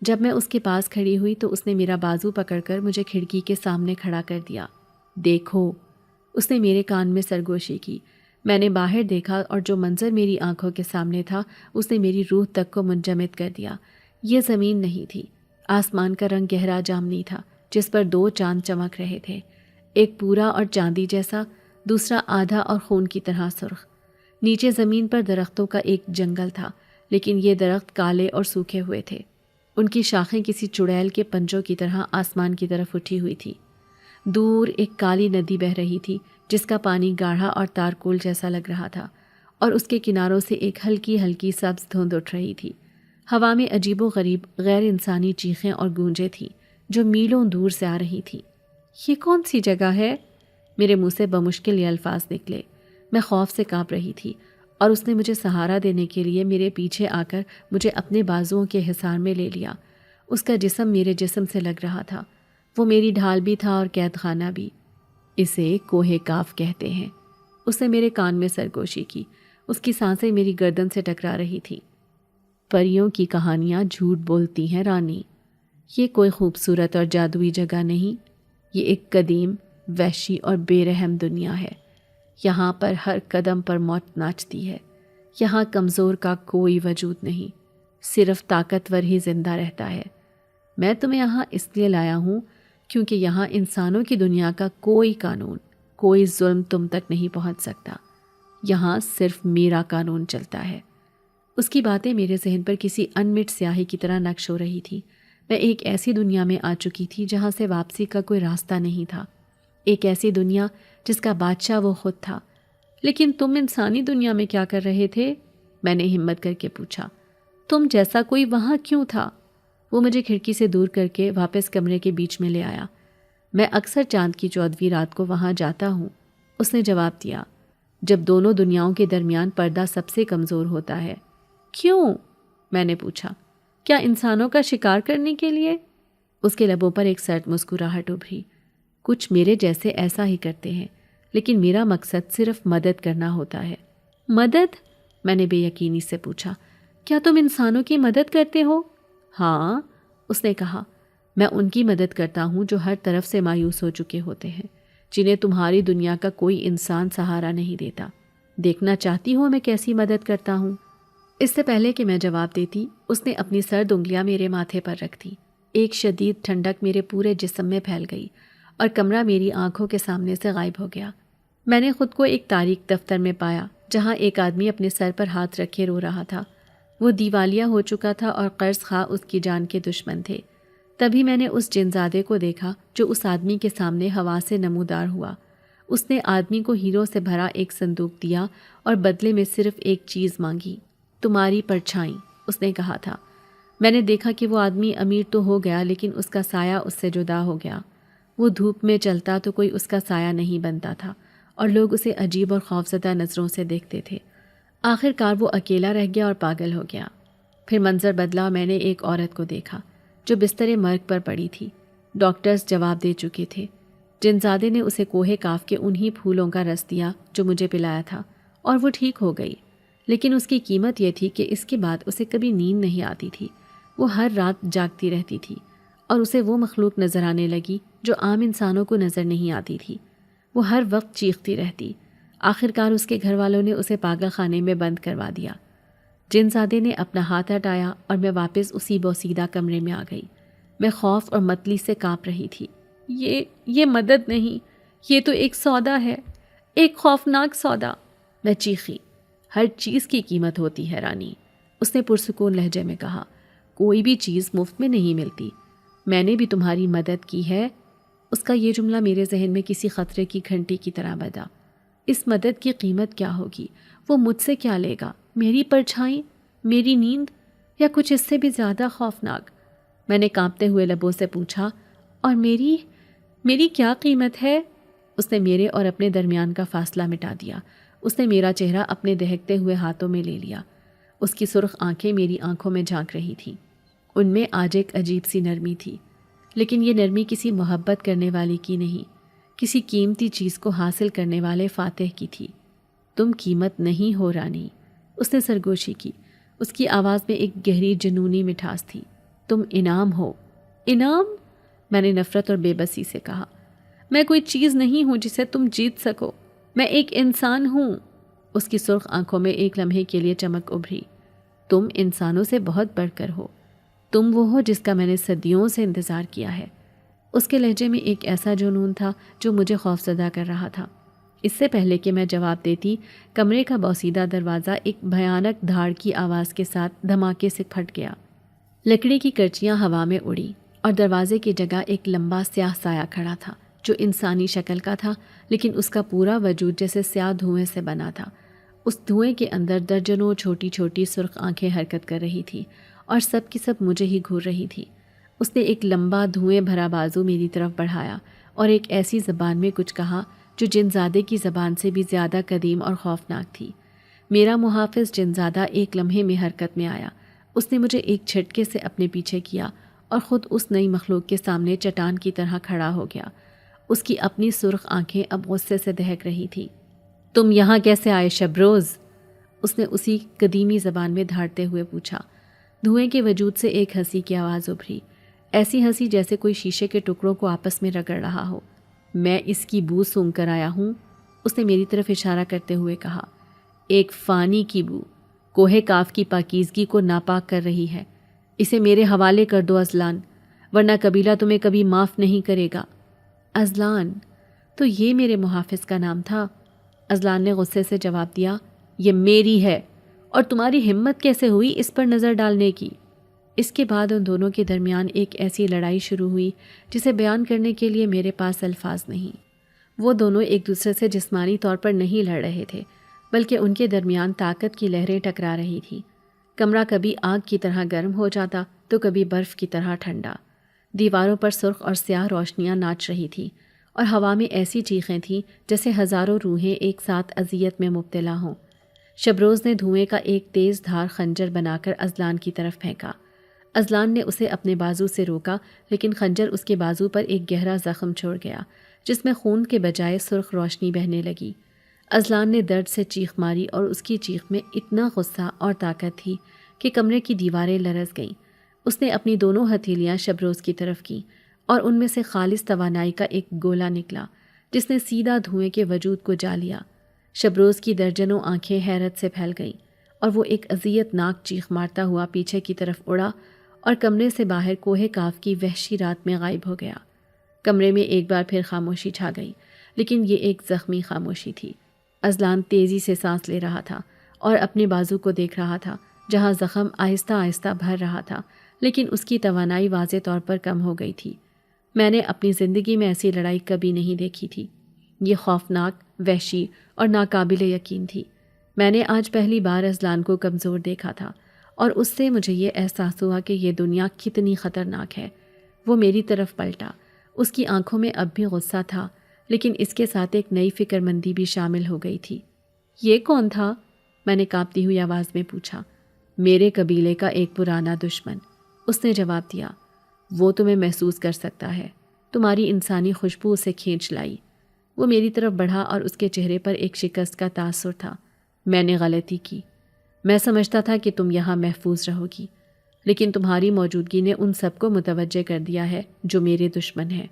S1: جب میں اس کے پاس کھڑی ہوئی تو اس نے میرا بازو پکڑ کر مجھے کھڑکی کے سامنے کھڑا کر دیا۔ دیکھو، اس نے میرے کان میں سرگوشی کی۔ میں نے باہر دیکھا اور جو منظر میری آنکھوں کے سامنے تھا اس نے میری روح تک کو منجمد کر دیا۔ یہ زمین نہیں تھی، آسمان کا رنگ گہرا جامنی تھا جس پر دو چاند چمک رہے تھے، ایک پورا اور چاندی جیسا، دوسرا آدھا اور خون کی طرح سرخ۔ نیچے زمین پر درختوں کا ایک جنگل تھا، لیکن یہ درخت کالے اور سوکھے ہوئے تھے۔ ان کی شاخیں کسی چڑیل کے پنجوں کی طرح آسمان کی طرف اٹھی ہوئی تھی۔ دور ایک کالی ندی بہہ رہی تھی جس کا پانی گاڑھا اور تارکول جیسا لگ رہا تھا، اور اس کے کناروں سے ایک ہلکی ہلکی سبز دھند اٹھ رہی تھی۔ ہوا میں عجیب و غریب غیر انسانی چیخیں اور گونجیں تھیں جو میلوں دور سے آ رہی تھیں۔ یہ کون سی جگہ ہے؟ میرے منہ سے بمشکل یہ الفاظ نکلے۔ میں خوف سے کانپ رہی تھی، اور اس نے مجھے سہارا دینے کے لیے میرے پیچھے آ کر مجھے اپنے بازوؤں کے حصار میں لے لیا۔ اس کا جسم میرے جسم سے لگ رہا تھا۔ وہ میری ڈھال بھی تھا اور قید خانہ بھی۔ اسے کوہ کاف کہتے ہیں۔ اس نے میرے کان میں سرگوشی کی۔ اس کی سانسیں میری گردن سے ٹکرا رہی تھیں۔ پریوں کی کہانیاں جھوٹ بولتی ہیں رانی۔ یہ کوئی خوبصورت اور جادوئی جگہ نہیں، یہ ایک قدیم، وحشی اور بے رحم دنیا ہے۔ یہاں پر ہر قدم پر موت ناچتی ہے۔ یہاں کمزور کا کوئی وجود نہیں، صرف طاقتور ہی زندہ رہتا ہے۔ میں تمہیں یہاں اس لیے لایا ہوں کیونکہ یہاں انسانوں کی دنیا کا کوئی قانون، کوئی ظلم تم تک نہیں پہنچ سکتا۔ یہاں صرف میرا قانون چلتا ہے۔ اس کی باتیں میرے ذہن پر کسی انمٹ سیاہی کی طرح نقش ہو رہی تھی۔ میں ایک ایسی دنیا میں آ چکی تھی جہاں سے واپسی کا کوئی راستہ نہیں تھا، ایک ایسی دنیا جس کا بادشاہ وہ خود تھا۔ لیکن تم انسانی دنیا میں کیا کر رہے تھے؟ میں نے ہمت کر کے پوچھا۔ تم جیسا کوئی وہاں کیوں تھا؟ وہ مجھے کھڑکی سے دور کر کے واپس کمرے کے بیچ میں لے آیا۔ میں اکثر چاند کی 14ویں رات کو وہاں جاتا ہوں، اس نے جواب دیا، جب دونوں دنیاؤں کے درمیان پردہ سب سے کمزور ہوتا ہے۔ کیوں؟ میں نے پوچھا۔ کیا انسانوں کا شکار کرنے کے لیے؟ اس کے لبوں پر ایک سرد مسکراہٹ ابھری۔ کچھ میرے جیسے ایسا ہی کرتے ہیں، لیکن میرا مقصد صرف مدد کرنا ہوتا ہے۔ مدد؟ میں نے بے یقینی سے پوچھا۔ کیا تم انسانوں کی مدد کرتے ہو؟ ہاں، اس نے کہا۔ میں ان کی مدد کرتا ہوں جو ہر طرف سے مایوس ہو چکے ہوتے ہیں، جنہیں تمہاری دنیا کا کوئی انسان سہارا نہیں دیتا۔ دیکھنا چاہتی ہو میں کیسی مدد کرتا ہوں؟ اس سے پہلے کہ میں جواب دیتی، اس نے اپنی سرد انگلیاں میرے ماتھے پر رکھ دی۔ ایک شدید ٹھنڈک میرے پورے جسم میں پھیل گئی اور کمرہ میری آنکھوں کے سامنے سے غائب ہو گیا۔ میں نے خود کو ایک تاریک دفتر میں پایا جہاں ایک آدمی اپنے سر پر ہاتھ رکھے رو رہا تھا۔ وہ دیوالیہ ہو چکا تھا اور قرض خواہ اس کی جان کے دشمن تھے۔ تبھی میں نے اس جنزادے کو دیکھا جو اس آدمی کے سامنے ہوا سے نمودار ہوا۔ اس نے آدمی کو ہیروں سے بھرا ایک صندوق دیا اور بدلے میں صرف ایک چیز مانگی، تمہاری پرچھائی، اس نے کہا تھا۔ میں نے دیکھا کہ وہ آدمی امیر تو ہو گیا لیکن اس کا سایہ اس سے جدا ہو گیا۔ وہ دھوپ میں چلتا تو کوئی اس کا سایہ نہیں بنتا تھا اور لوگ اسے عجیب اور خوفزدہ نظروں سے دیکھتے تھے۔ آخر کار وہ اکیلا رہ گیا اور پاگل ہو گیا۔ پھر منظر بدلا اور میں نے ایک عورت کو دیکھا جو بستر مرگ پر پڑی تھی۔ ڈاکٹرز جواب دے چکے تھے۔ جنزادے نے اسے کوہ کاف کے انہی پھولوں کا رس دیا جو مجھے پلایا تھا اور وہ ٹھیک ہو گئی، لیکن اس کی قیمت یہ تھی کہ اس کے بعد اسے کبھی نیند نہیں آتی تھی۔ وہ ہر رات جاگتی رہتی تھی اور اسے وہ مخلوق نظر آنے لگی جو عام انسانوں کو نظر نہیں آتی تھی۔ وہ ہر وقت چیختی رہتی۔ آخر کار اس کے گھر والوں نے اسے پاگل خانے میں بند کروا دیا۔ جنزادے نے اپنا ہاتھ ہٹایا اور میں واپس اسی بوسیدہ کمرے میں آ گئی۔ میں خوف اور متلی سے کانپ رہی تھی۔ یہ مدد نہیں، یہ تو ایک سودا ہے، ایک خوفناک سودا۔ میں چیخی۔ ہر چیز کی قیمت ہوتی ہے رانی، اس نے پرسکون لہجے میں کہا۔ کوئی بھی چیز مفت میں نہیں ملتی۔ میں نے بھی تمہاری مدد کی ہے۔ اس کا یہ جملہ میرے ذہن میں کسی خطرے کی گھنٹی کی طرح بجا۔ اس مدد کی قیمت کیا ہوگی؟ وہ مجھ سے کیا لے گا؟ میری پرچھائی، میری نیند، یا کچھ اس سے بھی زیادہ خوفناک؟ میں نے کانپتے ہوئے لبوں سے پوچھا، اور میری کیا قیمت ہے؟ اس نے میرے اور اپنے درمیان کا فاصلہ مٹا دیا۔ اس نے میرا چہرہ اپنے دہکتے ہوئے ہاتھوں میں لے لیا۔ اس کی سرخ آنکھیں میری آنکھوں میں جھانک رہی تھیں۔ ان میں آج ایک عجیب سی نرمی تھی، لیکن یہ نرمی کسی محبت کرنے والی کی نہیں، کسی قیمتی چیز کو حاصل کرنے والے فاتح کی تھی۔ تم قیمت نہیں ہو رانی، اس نے سرگوشی کی۔ اس کی آواز میں ایک گہری جنونی مٹھاس تھی۔ تم انعام ہو۔ انعام؟ میں نے نفرت اور بے بسی سے کہا۔ میں کوئی چیز نہیں ہوں جسے تم جیت سکو، میں ایک انسان ہوں۔ اس کی سرخ آنکھوں میں ایک لمحے کے لیے چمک ابھری۔ تم انسانوں سے بہت بڑھ کر ہو، تم وہ ہو جس کا میں نے صدیوں سے انتظار کیا ہے۔ اس کے لہجے میں ایک ایسا جنون تھا جو مجھے خوفزدہ کر رہا تھا۔ اس سے پہلے کہ میں جواب دیتی، کمرے کا بوسیدہ دروازہ ایک بھیانک دھاڑ کی آواز کے ساتھ دھماکے سے پھٹ گیا۔ لکڑی کی کرچیاں ہوا میں اڑی اور دروازے کی جگہ ایک لمبا سیاہ سایہ کھڑا تھا جو انسانی شکل کا تھا، لیکن اس کا پورا وجود جیسے سیاہ دھوئیں سے بنا تھا۔ اس دھوئیں کے اندر درجنوں چھوٹی چھوٹی سرخ آنکھیں حرکت کر رہی تھیں اور سب کی سب مجھے ہی گھور رہی تھی۔ اس نے ایک لمبا دھوئیں بھرا بازو میری طرف بڑھایا اور ایک ایسی زبان میں کچھ کہا جو جنزادے کی زبان سے بھی زیادہ قدیم اور خوفناک تھی۔ میرا محافظ جنزادہ ایک لمحے میں حرکت میں آیا۔ اس نے مجھے ایک جھٹکے سے اپنے پیچھے کیا اور خود اس نئی مخلوق کے سامنے چٹان کی طرح کھڑا ہو گیا۔ اس کی اپنی سرخ آنکھیں اب غصے سے دہک رہی تھی۔ تم یہاں کیسے آئے شبروز؟ اس نے اسی قدیمی زبان میں دھاڑتے ہوئے پوچھا۔ دھوئیں کے وجود سے ایک ہنسی کی آواز ابھری، ایسی ہنسی جیسے کوئی شیشے کے ٹکڑوں کو آپس میں رگڑ رہا ہو۔ میں اس کی بو سونگھ کر آیا ہوں، اس نے میری طرف اشارہ کرتے ہوئے کہا۔ ایک فانی کی بو، کوہ کاف کی پاکیزگی کو ناپاک کر رہی ہے۔ اسے میرے حوالے کر دو ازلان، ورنہ قبیلہ تمہیں کبھی معاف نہیں کرے گا۔ ازلان؟ تو یہ میرے محافظ کا نام تھا؟ ازلان نے غصے سے جواب دیا، یہ میری ہے، اور تمہاری ہمت کیسے ہوئی اس پر نظر ڈالنے کی؟ اس کے بعد ان دونوں کے درمیان ایک ایسی لڑائی شروع ہوئی جسے بیان کرنے کے لیے میرے پاس الفاظ نہیں۔ وہ دونوں ایک دوسرے سے جسمانی طور پر نہیں لڑ رہے تھے، بلکہ ان کے درمیان طاقت کی لہریں ٹکرا رہی تھیں۔ کمرہ کبھی آگ کی طرح گرم ہو جاتا تو کبھی برف کی طرح ٹھنڈا۔ دیواروں پر سرخ اور سیاہ روشنیاں ناچ رہی تھیں اور ہوا میں ایسی چیخیں تھیں جیسے ہزاروں روحیں ایک ساتھ اذیت میں مبتلا ہوں۔ شبروز نے دھوئیں کا ایک تیز دھار خنجر بنا کر ازلان کی طرف پھینکا۔ ازلان نے اسے اپنے بازو سے روکا، لیکن خنجر اس کے بازو پر ایک گہرا زخم چھوڑ گیا جس میں خون کے بجائے سرخ روشنی بہنے لگی۔ ازلان نے درد سے چیخ ماری اور اس کی چیخ میں اتنا غصہ اور طاقت تھی کہ کمرے کی دیواریں لرز گئیں۔ اس نے اپنی دونوں ہتھیلیاں شبروز کی طرف کیں اور ان میں سے خالص توانائی کا ایک گولا نکلا جس نے سیدھا دھوئیں کے وجود کو جا لیا۔ شبروز کی درجنوں آنکھیں حیرت سے پھیل گئیں اور وہ ایک اذیت ناک چیخ مارتا ہوا پیچھے کی طرف اڑا اور کمرے سے باہر کوہ کاف کی وحشی رات میں غائب ہو گیا۔ کمرے میں ایک بار پھر خاموشی چھا گئی، لیکن یہ ایک زخمی خاموشی تھی۔ ازلان تیزی سے سانس لے رہا تھا اور اپنے بازو کو دیکھ رہا تھا جہاں زخم آہستہ آہستہ بھر رہا تھا، لیکن اس کی توانائی واضح طور پر کم ہو گئی تھی۔ میں نے اپنی زندگی میں ایسی لڑائی کبھی نہیں دیکھی تھی۔ یہ خوفناک، وحشی اور ناقابل یقین تھی۔ میں نے آج پہلی بار ازلان کو کمزور دیکھا تھا اور اس سے مجھے یہ احساس ہوا کہ یہ دنیا کتنی خطرناک ہے۔ وہ میری طرف پلٹا۔ اس کی آنکھوں میں اب بھی غصہ تھا، لیکن اس کے ساتھ ایک نئی فکر مندی بھی شامل ہو گئی تھی۔ یہ کون تھا؟ میں نے کانپتی ہوئی آواز میں پوچھا۔ میرے قبیلے کا ایک پرانا دشمن، اس نے جواب دیا۔ وہ تمہیں محسوس کر سکتا ہے، تمہاری انسانی خوشبو اسے کھینچ لائی۔ وہ میری طرف بڑھا اور اس کے چہرے پر ایک شکست کا تاثر تھا۔ میں نے غلطی کی۔ میں سمجھتا تھا کہ تم یہاں محفوظ رہو گی، لیکن تمہاری موجودگی نے ان سب کو متوجہ کر دیا ہے جو میرے دشمن ہیں۔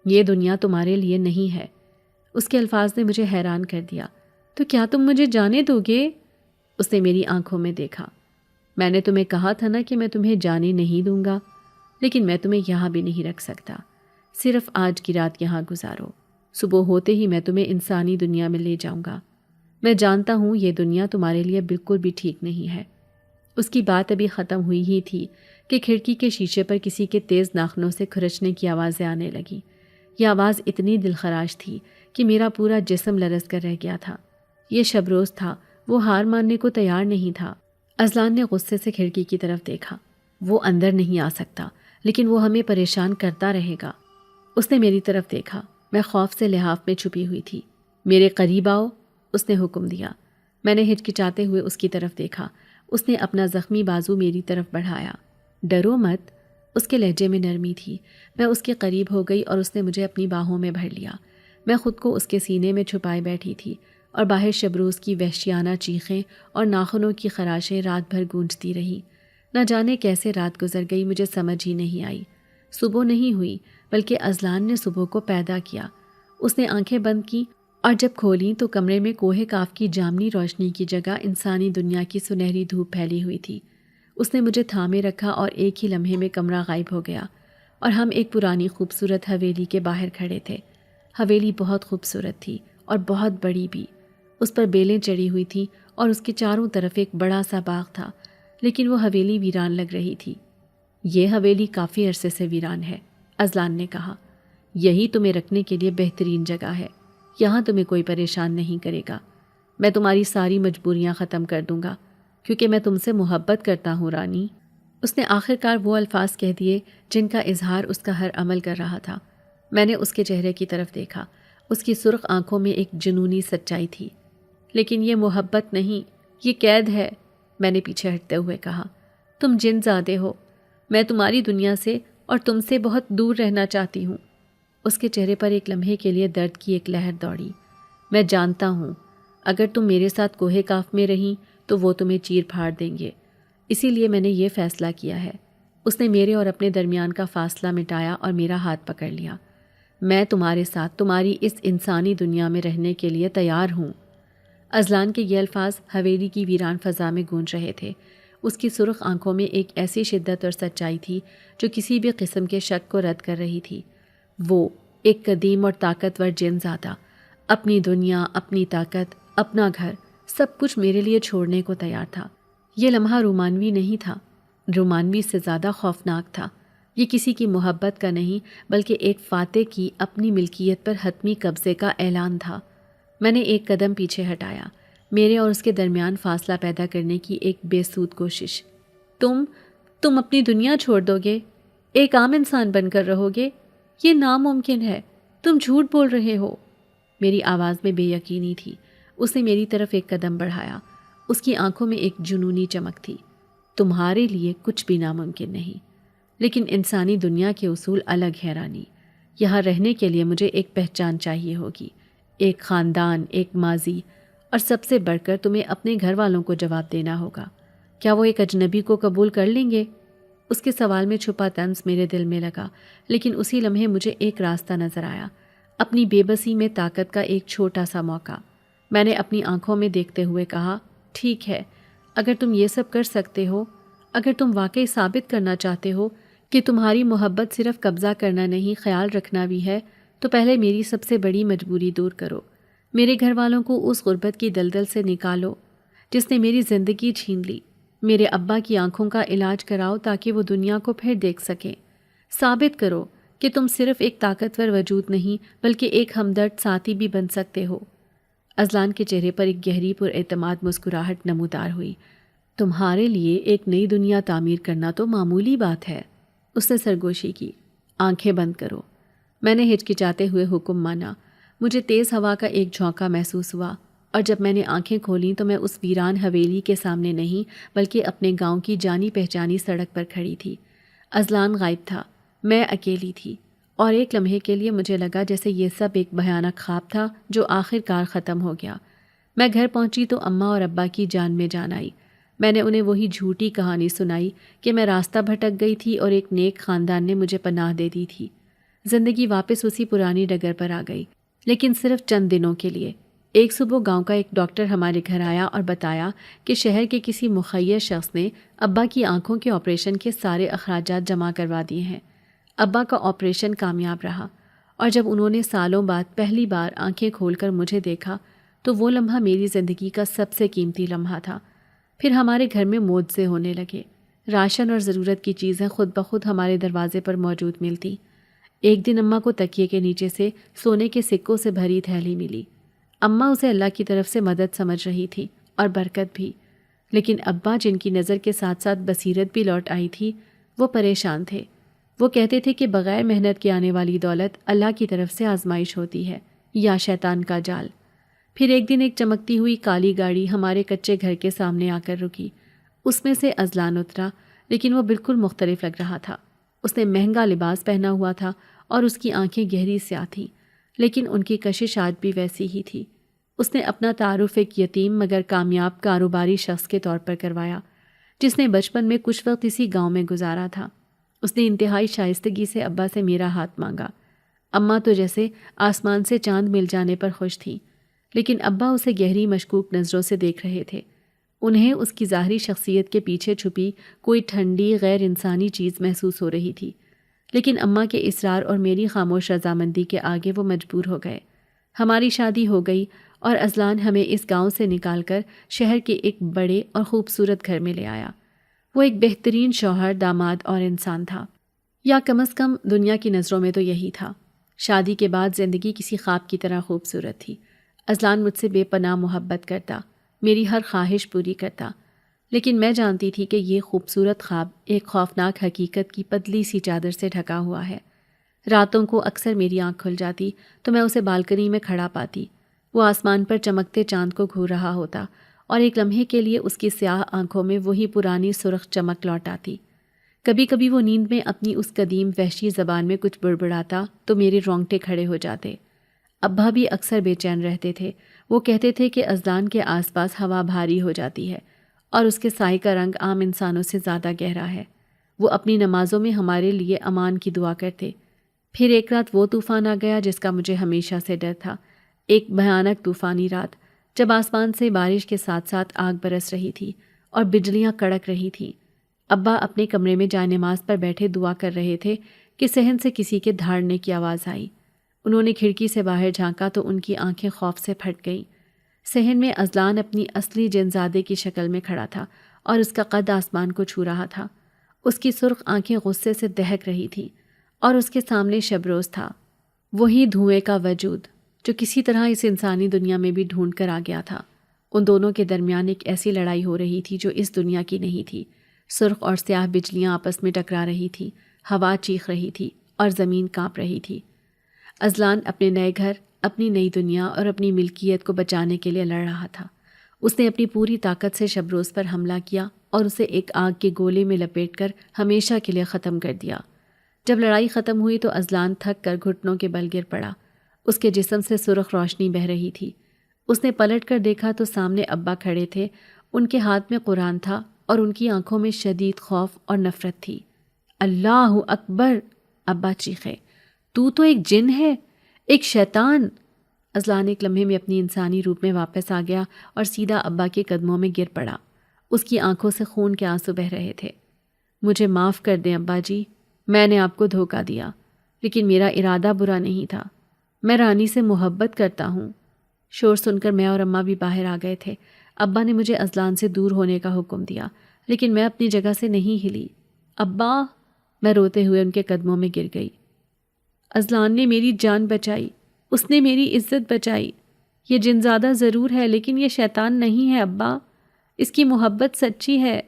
S1: یہ دنیا تمہارے لیے نہیں ہے۔ اس کے الفاظ نے مجھے حیران کر دیا۔ تو کیا تم مجھے جانے دو گے؟ اس نے میری آنکھوں میں دیکھا۔ میں نے تمہیں کہا تھا نا کہ میں تمہیں جانے نہیں دوں گا، لیکن میں تمہیں یہاں بھی نہیں رکھ سکتا۔ صرف آج کی رات یہاں گزارو، صبح ہوتے ہی میں تمہیں انسانی دنیا میں لے جاؤں گا۔ میں جانتا ہوں یہ دنیا تمہارے لیے بالکل بھی ٹھیک نہیں ہے۔ اس کی بات ابھی ختم ہوئی ہی تھی کہ کھڑکی کے شیشے پر کسی کے تیز ناخنوں سے کھرچنے کی آوازیں آنے لگیں۔ یہ آواز اتنی دلخراش تھی کہ میرا پورا جسم لرز کر رہ گیا تھا۔ یہ شب روز تھا، وہ ہار ماننے کو تیار نہیں تھا۔ اذلان نے غصے سے کھڑکی کی طرف دیکھا۔ وہ اندر نہیں آ سکتا، لیکن وہ ہمیں پریشان کرتا رہے گا۔ اس نے میری طرف دیکھا۔ میں خوف سے لحاف میں چھپی ہوئی تھی۔ میرے قریب آؤ، اس نے حکم دیا۔ میں نے ہچکچاتے ہوئے اس کی طرف دیکھا۔ اس نے اپنا زخمی بازو میری طرف بڑھایا۔ ڈرو مت، اس کے لہجے میں نرمی تھی۔ میں اس کے قریب ہو گئی اور اس نے مجھے اپنی باہوں میں بھر لیا۔ میں خود کو اس کے سینے میں چھپائے بیٹھی تھی اور باہر شبروز کی وحشیانہ چیخیں اور ناخنوں کی خراشیں رات بھر گونجتی رہی۔ نہ جانے کیسے رات گزر گئی، مجھے سمجھ ہی نہیں آئی۔ صبح نہیں ہوئی، بلکہ اذلان نے صبح کو پیدا کیا۔ اس نے آنکھیں بند کیں اور جب کھولیں تو کمرے میں کوہ کاف کی جامنی روشنی کی جگہ انسانی دنیا کی سنہری دھوپ پھیلی ہوئی تھی۔ اس نے مجھے تھامے رکھا اور ایک ہی لمحے میں کمرہ غائب ہو گیا اور ہم ایک پرانی خوبصورت حویلی کے باہر کھڑے تھے۔ حویلی بہت خوبصورت تھی اور بہت بڑی بھی۔ اس پر بیلیں چڑھی ہوئی تھیں اور اس کے چاروں طرف ایک بڑا سا باغ تھا، لیکن وہ حویلی ویران لگ رہی تھی۔ یہ حویلی کافی عرصے سے ویران ہے، اذلان نے کہا۔ یہی تمہیں رکھنے کے لیے بہترین جگہ ہے۔ یہاں تمہیں کوئی پریشان نہیں کرے گا۔ میں تمہاری ساری مجبوریاں ختم کر دوں گا، کیونکہ میں تم سے محبت کرتا ہوں رانی۔ اس نے آخر کار وہ الفاظ کہہ دیے جن کا اظہار اس کا ہر عمل کر رہا تھا۔ میں نے اس کے چہرے کی طرف دیکھا۔ اس کی سرخ آنکھوں میں ایک جنونی سچائی تھی۔ لیکن یہ محبت نہیں، یہ قید ہے، میں نے پیچھے ہٹتے ہوئے کہا۔ تم جن زادے ہو، میں تمہاری دنیا سے اور تم سے بہت دور رہنا چاہتی ہوں۔ اس کے چہرے پر ایک لمحے کے لیے درد کی ایک لہر دوڑی۔ میں جانتا ہوں، اگر تم میرے ساتھ کوہ کاف میں رہیں تو وہ تمہیں چیر پھاڑ دیں گے، اسی لیے میں نے یہ فیصلہ کیا ہے۔ اس نے میرے اور اپنے درمیان کا فاصلہ مٹایا اور میرا ہاتھ پکڑ لیا۔ میں تمہارے ساتھ تمہاری اس انسانی دنیا میں رہنے کے لیے تیار ہوں۔ اذلان کے یہ الفاظ حویلی کی ویران فضا میں گونج رہے تھے۔ اس کی سرخ آنکھوں میں ایک ایسی شدت اور سچائی تھی جو کسی بھی قسم کے شک کو رد کر رہی تھی۔ وہ ایک قدیم اور طاقتور جن زادہ، اپنی دنیا، اپنی طاقت، اپنا گھر، سب کچھ میرے لیے چھوڑنے کو تیار تھا۔ یہ لمحہ رومانوی نہیں تھا، رومانوی سے زیادہ خوفناک تھا۔ یہ کسی کی محبت کا نہیں، بلکہ ایک فاتح کی اپنی ملکیت پر حتمی قبضے کا اعلان تھا۔ میں نے ایک قدم پیچھے ہٹایا، میرے اور اس کے درمیان فاصلہ پیدا کرنے کی ایک بے سود کوشش۔ تم اپنی دنیا چھوڑ دو گے، ایک عام انسان بن کر رہو گے؟ یہ ناممکن ہے، تم جھوٹ بول رہے ہو۔ میری آواز میں بے یقینی تھی۔ اس نے میری طرف ایک قدم بڑھایا۔ اس کی آنکھوں میں ایک جنونی چمک تھی۔ تمہارے لیے کچھ بھی ناممکن نہیں، لیکن انسانی دنیا کے اصول الگ ہے رانی۔ یہاں رہنے کے لیے مجھے ایک پہچان چاہیے ہوگی، ایک خاندان، ایک ماضی، اور سب سے بڑھ کر تمہیں اپنے گھر والوں کو جواب دینا ہوگا۔ کیا وہ ایک اجنبی کو قبول کر لیں گے؟ اس کے سوال میں چھپا طنز میرے دل میں لگا، لیکن اسی لمحے مجھے ایک راستہ نظر آیا، اپنی بے بسی میں طاقت کا ایک چھوٹا سا موقع۔ میں نے اپنی آنکھوں میں دیکھتے ہوئے کہا، ٹھیک ہے، اگر تم یہ سب کر سکتے ہو، اگر تم واقعی ثابت کرنا چاہتے ہو کہ تمہاری محبت صرف قبضہ کرنا نہیں، خیال رکھنا بھی ہے، تو پہلے میری سب سے بڑی مجبوری دور کرو۔ میرے گھر والوں کو اس غربت کی دلدل سے نکالو جس نے میری زندگی چھین لی۔ میرے ابا کی آنکھوں کا علاج کراؤ تاکہ وہ دنیا کو پھر دیکھ سکیں۔ ثابت کرو کہ تم صرف ایک طاقتور وجود نہیں بلکہ ایک ہمدرد ساتھی بھی بن سکتے ہو۔ اذلان کے چہرے پر ایک گہری پر اعتماد مسکراہٹ نمودار ہوئی۔ تمہارے لیے ایک نئی دنیا تعمیر کرنا تو معمولی بات ہے، اس نے سرگوشی کی۔ آنکھیں بند کرو۔ میں نے ہچکچاتے ہوئے حکم مانا۔ مجھے تیز ہوا کا ایک جھونکا محسوس ہوا، اور جب میں نے آنکھیں کھولیں تو میں اس ویران حویلی کے سامنے نہیں بلکہ اپنے گاؤں کی جانی پہچانی سڑک پر کھڑی تھی۔ اذلان غائب تھا، میں اکیلی تھی، اور ایک لمحے کے لیے مجھے لگا جیسے یہ سب ایک بھیانک خواب تھا جو آخر کار ختم ہو گیا۔ میں گھر پہنچی تو اماں اور ابا کی جان میں جان آئی۔ میں نے انہیں وہی جھوٹی کہانی سنائی کہ میں راستہ بھٹک گئی تھی اور ایک نیک خاندان نے مجھے پناہ دے دی تھی۔ زندگی واپس اسی پرانی ڈگر پر آ گئی، لیکن صرف چند دنوں کے لیے۔ ایک صبح گاؤں کا ایک ڈاکٹر ہمارے گھر آیا اور بتایا کہ شہر کے کسی مخیر شخص نے ابا کی آنکھوں کے آپریشن کے سارے اخراجات جمع کروا دیے ہیں۔ ابا کا آپریشن کامیاب رہا اور جب انہوں نے سالوں بعد پہلی بار آنکھیں کھول کر مجھے دیکھا تو وہ لمحہ میری زندگی کا سب سے قیمتی لمحہ تھا۔ پھر ہمارے گھر میں معجزے ہونے لگے۔ راشن اور ضرورت کی چیزیں خود بخود ہمارے دروازے پر موجود ملتی۔ ایک دن اماں کو تکیے کے نیچے سے سونے کے سکوں سے بھری تھیلی ملی۔ اماں اسے اللہ کی طرف سے مدد سمجھ رہی تھی اور برکت بھی، لیکن ابا، جن کی نظر کے ساتھ ساتھ بصیرت بھی لوٹ آئی تھی، وہ پریشان تھے۔ وہ کہتے تھے کہ بغیر محنت کے آنے والی دولت اللہ کی طرف سے آزمائش ہوتی ہے یا شیطان کا جال۔ پھر ایک دن ایک چمکتی ہوئی کالی گاڑی ہمارے کچے گھر کے سامنے آ کر رکی۔ اس میں سے اذلان اترا، لیکن وہ بالکل مختلف لگ رہا تھا۔ اس نے مہنگا لباس پہنا ہوا تھا اور اس کی آنکھیں گہری سیاہ تھیں، لیکن ان کی کشش آج بھی ویسی ہی تھی۔ اس نے اپنا تعارف ایک یتیم مگر کامیاب کاروباری شخص کے طور پر کروایا، جس نے بچپن میں کچھ وقت اسی گاؤں میں گزارا تھا۔ اس نے انتہائی شائستگی سے ابا سے میرا ہاتھ مانگا۔ اماں تو جیسے آسمان سے چاند مل جانے پر خوش تھیں، لیکن ابا اسے گہری مشکوک نظروں سے دیکھ رہے تھے۔ انہیں اس کی ظاہری شخصیت کے پیچھے چھپی کوئی ٹھنڈی غیر انسانی چیز محسوس ہو رہی تھی، لیکن اماں کے اصرار اور میری خاموش رضامندی کے آگے وہ مجبور ہو گئے۔ ہماری شادی ہو گئی اور اذلان ہمیں اس گاؤں سے نکال کر شہر کے ایک بڑے اور خوبصورت گھر میں لے آیا۔ وہ ایک بہترین شوہر، داماد اور انسان تھا، یا کم از کم دنیا کی نظروں میں تو یہی تھا۔ شادی کے بعد زندگی کسی خواب کی طرح خوبصورت تھی۔ اذلان مجھ سے بے پناہ محبت کرتا، میری ہر خواہش پوری کرتا، لیکن میں جانتی تھی کہ یہ خوبصورت خواب ایک خوفناک حقیقت کی پتلی سی چادر سے ڈھکا ہوا ہے۔ راتوں کو اکثر میری آنکھ کھل جاتی تو میں اسے بالکنی میں کھڑا پاتی۔ وہ آسمان پر چمکتے چاند کو گھور رہا ہوتا اور ایک لمحے کے لیے اس کی سیاہ آنکھوں میں وہی پرانی سرخ چمک لوٹ آتی۔ کبھی کبھی وہ نیند میں اپنی اس قدیم وحشی زبان میں کچھ بڑبڑاتا تو میرے رونگٹے کھڑے ہو جاتے۔ ابا بھی اکثر بے چین رہتے تھے۔ وہ کہتے تھے کہ اذلان کے آس پاس ہوا بھاری ہو جاتی ہے اور اس کے سائے کا رنگ عام انسانوں سے زیادہ گہرا ہے۔ وہ اپنی نمازوں میں ہمارے لیے امان کی دعا کرتے۔ پھر ایک رات وہ طوفان آ گیا جس کا مجھے ہمیشہ سے ڈر تھا، ایک بھیانک طوفانی رات جب آسمان سے بارش کے ساتھ ساتھ آگ برس رہی تھی اور بجلیاں کڑک رہی تھیں۔ ابا اپنے کمرے میں جائے نماز پر بیٹھے دعا کر رہے تھے کہ صحن سے کسی کے دھاڑنے کی آواز آئی۔ انہوں نے کھڑکی سے باہر جھانکا تو ان کی آنکھیں خوف سے پھٹ گئیں۔ صحن میں اذلان اپنی اصلی جنزادے کی شکل میں کھڑا تھا اور اس کا قد آسمان کو چھو رہا تھا۔ اس کی سرخ آنکھیں غصے سے دہک رہی تھیں اور اس کے سامنے شبروز تھا، وہی دھوئیں کا وجود جو کسی طرح اس انسانی دنیا میں بھی ڈھونڈ کر آ گیا تھا۔ ان دونوں کے درمیان ایک ایسی لڑائی ہو رہی تھی جو اس دنیا کی نہیں تھی۔ سرخ اور سیاہ بجلیاں آپس میں ٹکرا رہی تھی، ہوا چیخ رہی تھی اور زمین کانپ رہی تھی۔ اذلان اپنے نئے گھر، اپنی نئی دنیا اور اپنی ملکیت کو بچانے کے لیے لڑ رہا تھا۔ اس نے اپنی پوری طاقت سے شبروز پر حملہ کیا اور اسے ایک آگ کے گولے میں لپیٹ کر ہمیشہ کے لیے ختم کر دیا۔ جب لڑائی ختم ہوئی تو اذلان تھک کر گھٹنوں کے بل گر پڑا۔ اس کے جسم سے سرخ روشنی بہہ رہی تھی۔ اس نے پلٹ کر دیکھا تو سامنے ابا کھڑے تھے۔ ان کے ہاتھ میں قرآن تھا اور ان کی آنکھوں میں شدید خوف اور نفرت تھی۔ اللہ اکبر! ابا چیخے، تو ایک جن ہے، ایک شیطان! اذلان ایک لمحے میں اپنی انسانی روپ میں واپس آ گیا اور سیدھا ابا کے قدموں میں گر پڑا۔ اس کی آنکھوں سے خون کے آنسو بہہ رہے تھے۔ مجھے معاف کر دیں ابا جی، میں نے آپ کو دھوکہ دیا، لیکن میرا ارادہ برا نہیں تھا۔ میں رانی سے محبت کرتا ہوں۔ شور سن کر میں اور اماں بھی باہر آ گئے تھے۔ ابا نے مجھے اذلان سے دور ہونے کا حکم دیا، لیکن میں اپنی جگہ سے نہیں ہلی۔ ابا! میں روتے ہوئے ان کے قدموں میں گر گئی۔ اذلان نے میری جان بچائی، اس نے میری عزت بچائی۔ یہ جنزادہ ضرور ہے لیکن یہ شیطان نہیں ہے ابا، اس کی محبت سچی ہے۔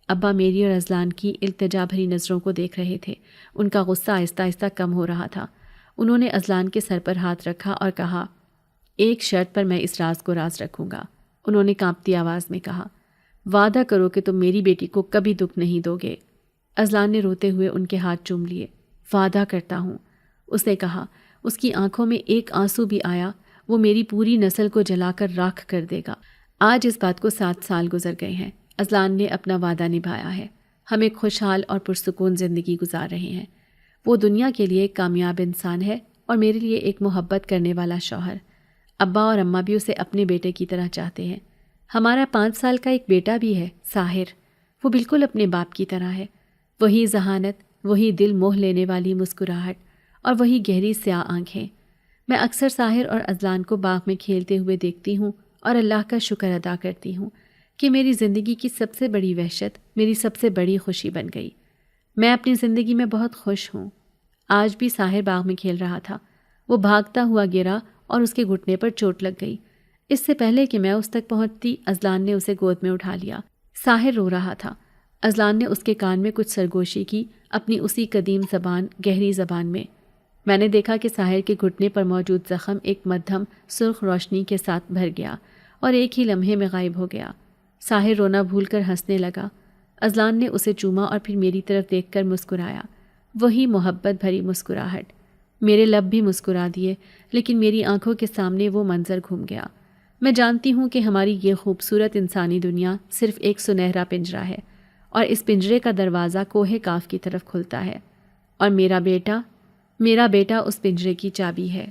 S1: ابا میری اور اذلان کی التجا بھری نظروں کو دیکھ رہے تھے۔ ان کا غصہ آہستہ آہستہ کم ہو رہا تھا۔ انہوں نے اذلان کے سر پر ہاتھ رکھا اور کہا، ایک شرط پر میں اس راز کو راز رکھوں گا۔ انہوں نے کانپتی آواز میں کہا، وعدہ کرو کہ تم میری بیٹی کو کبھی دکھ نہیں دو گے۔ اذلان نے روتے ہوئے ان کے ہاتھ چوم لیے۔ وعدہ کرتا ہوں، اس نے کہا۔ اس کی آنکھوں میں ایک آنسو بھی آیا۔ وہ میری پوری نسل کو جلا کر راکھ کر دے گا۔ آج اس بات کو 7 سال گزر گئے ہیں۔ اذلان نے اپنا وعدہ نبھایا ہے۔ ہم ایک خوشحال اور پرسکون زندگی گزار رہے ہیں۔ وہ دنیا کے لیے ایک کامیاب انسان ہے اور میرے لیے ایک محبت کرنے والا شوہر۔ ابا اور اماں بھی اسے اپنے بیٹے کی طرح چاہتے ہیں۔ ہمارا 5 سال کا ایک بیٹا بھی ہے، ساحر۔ وہ بالکل اپنے باپ کی طرح ہے۔ وہی ذہانت، وہی دل موہ لینے والی مسکراہٹ اور وہی گہری سیاہ آنکھیں۔ میں اکثر ساحر اور اذلان کو باغ میں کھیلتے ہوئے دیکھتی ہوں اور اللہ کا شکر ادا کرتی ہوں کہ میری زندگی کی سب سے بڑی وحشت میری سب سے بڑی خوشی بن گئی۔ میں اپنی زندگی میں بہت خوش ہوں۔ آج بھی ساحر باغ میں کھیل رہا تھا۔ وہ بھاگتا ہوا گرا اور اس کے گھٹنے پر چوٹ لگ گئی۔ اس سے پہلے کہ میں اس تک پہنچتی، اذلان نے اسے گود میں اٹھا لیا۔ ساحر رو رہا تھا۔ اذلان نے اس کے کان میں کچھ سرگوشی کی، اپنی اسی قدیم زبان، گہری زبان میں۔ میں نے دیکھا کہ ساحر کے گھٹنے پر موجود زخم ایک مدھم سرخ روشنی کے ساتھ بھر گیا اور ایک ہی لمحے میں غائب ہو گیا۔ ساحر رونا بھول کر ہنسنے لگا۔ اذلان نے اسے چوما اور پھر میری طرف دیکھ کر مسکرایا، وہی محبت بھری مسکراہٹ۔ میرے لب بھی مسکرا دیے، لیکن میری آنکھوں کے سامنے وہ منظر گھوم گیا۔ میں جانتی ہوں کہ ہماری یہ خوبصورت انسانی دنیا صرف ایک سنہرا پنجرہ ہے، اور اس پنجرے کا دروازہ کوہ کاف کی طرف کھلتا ہے، اور میرا بیٹا اس پنجرے کی چابی ہے۔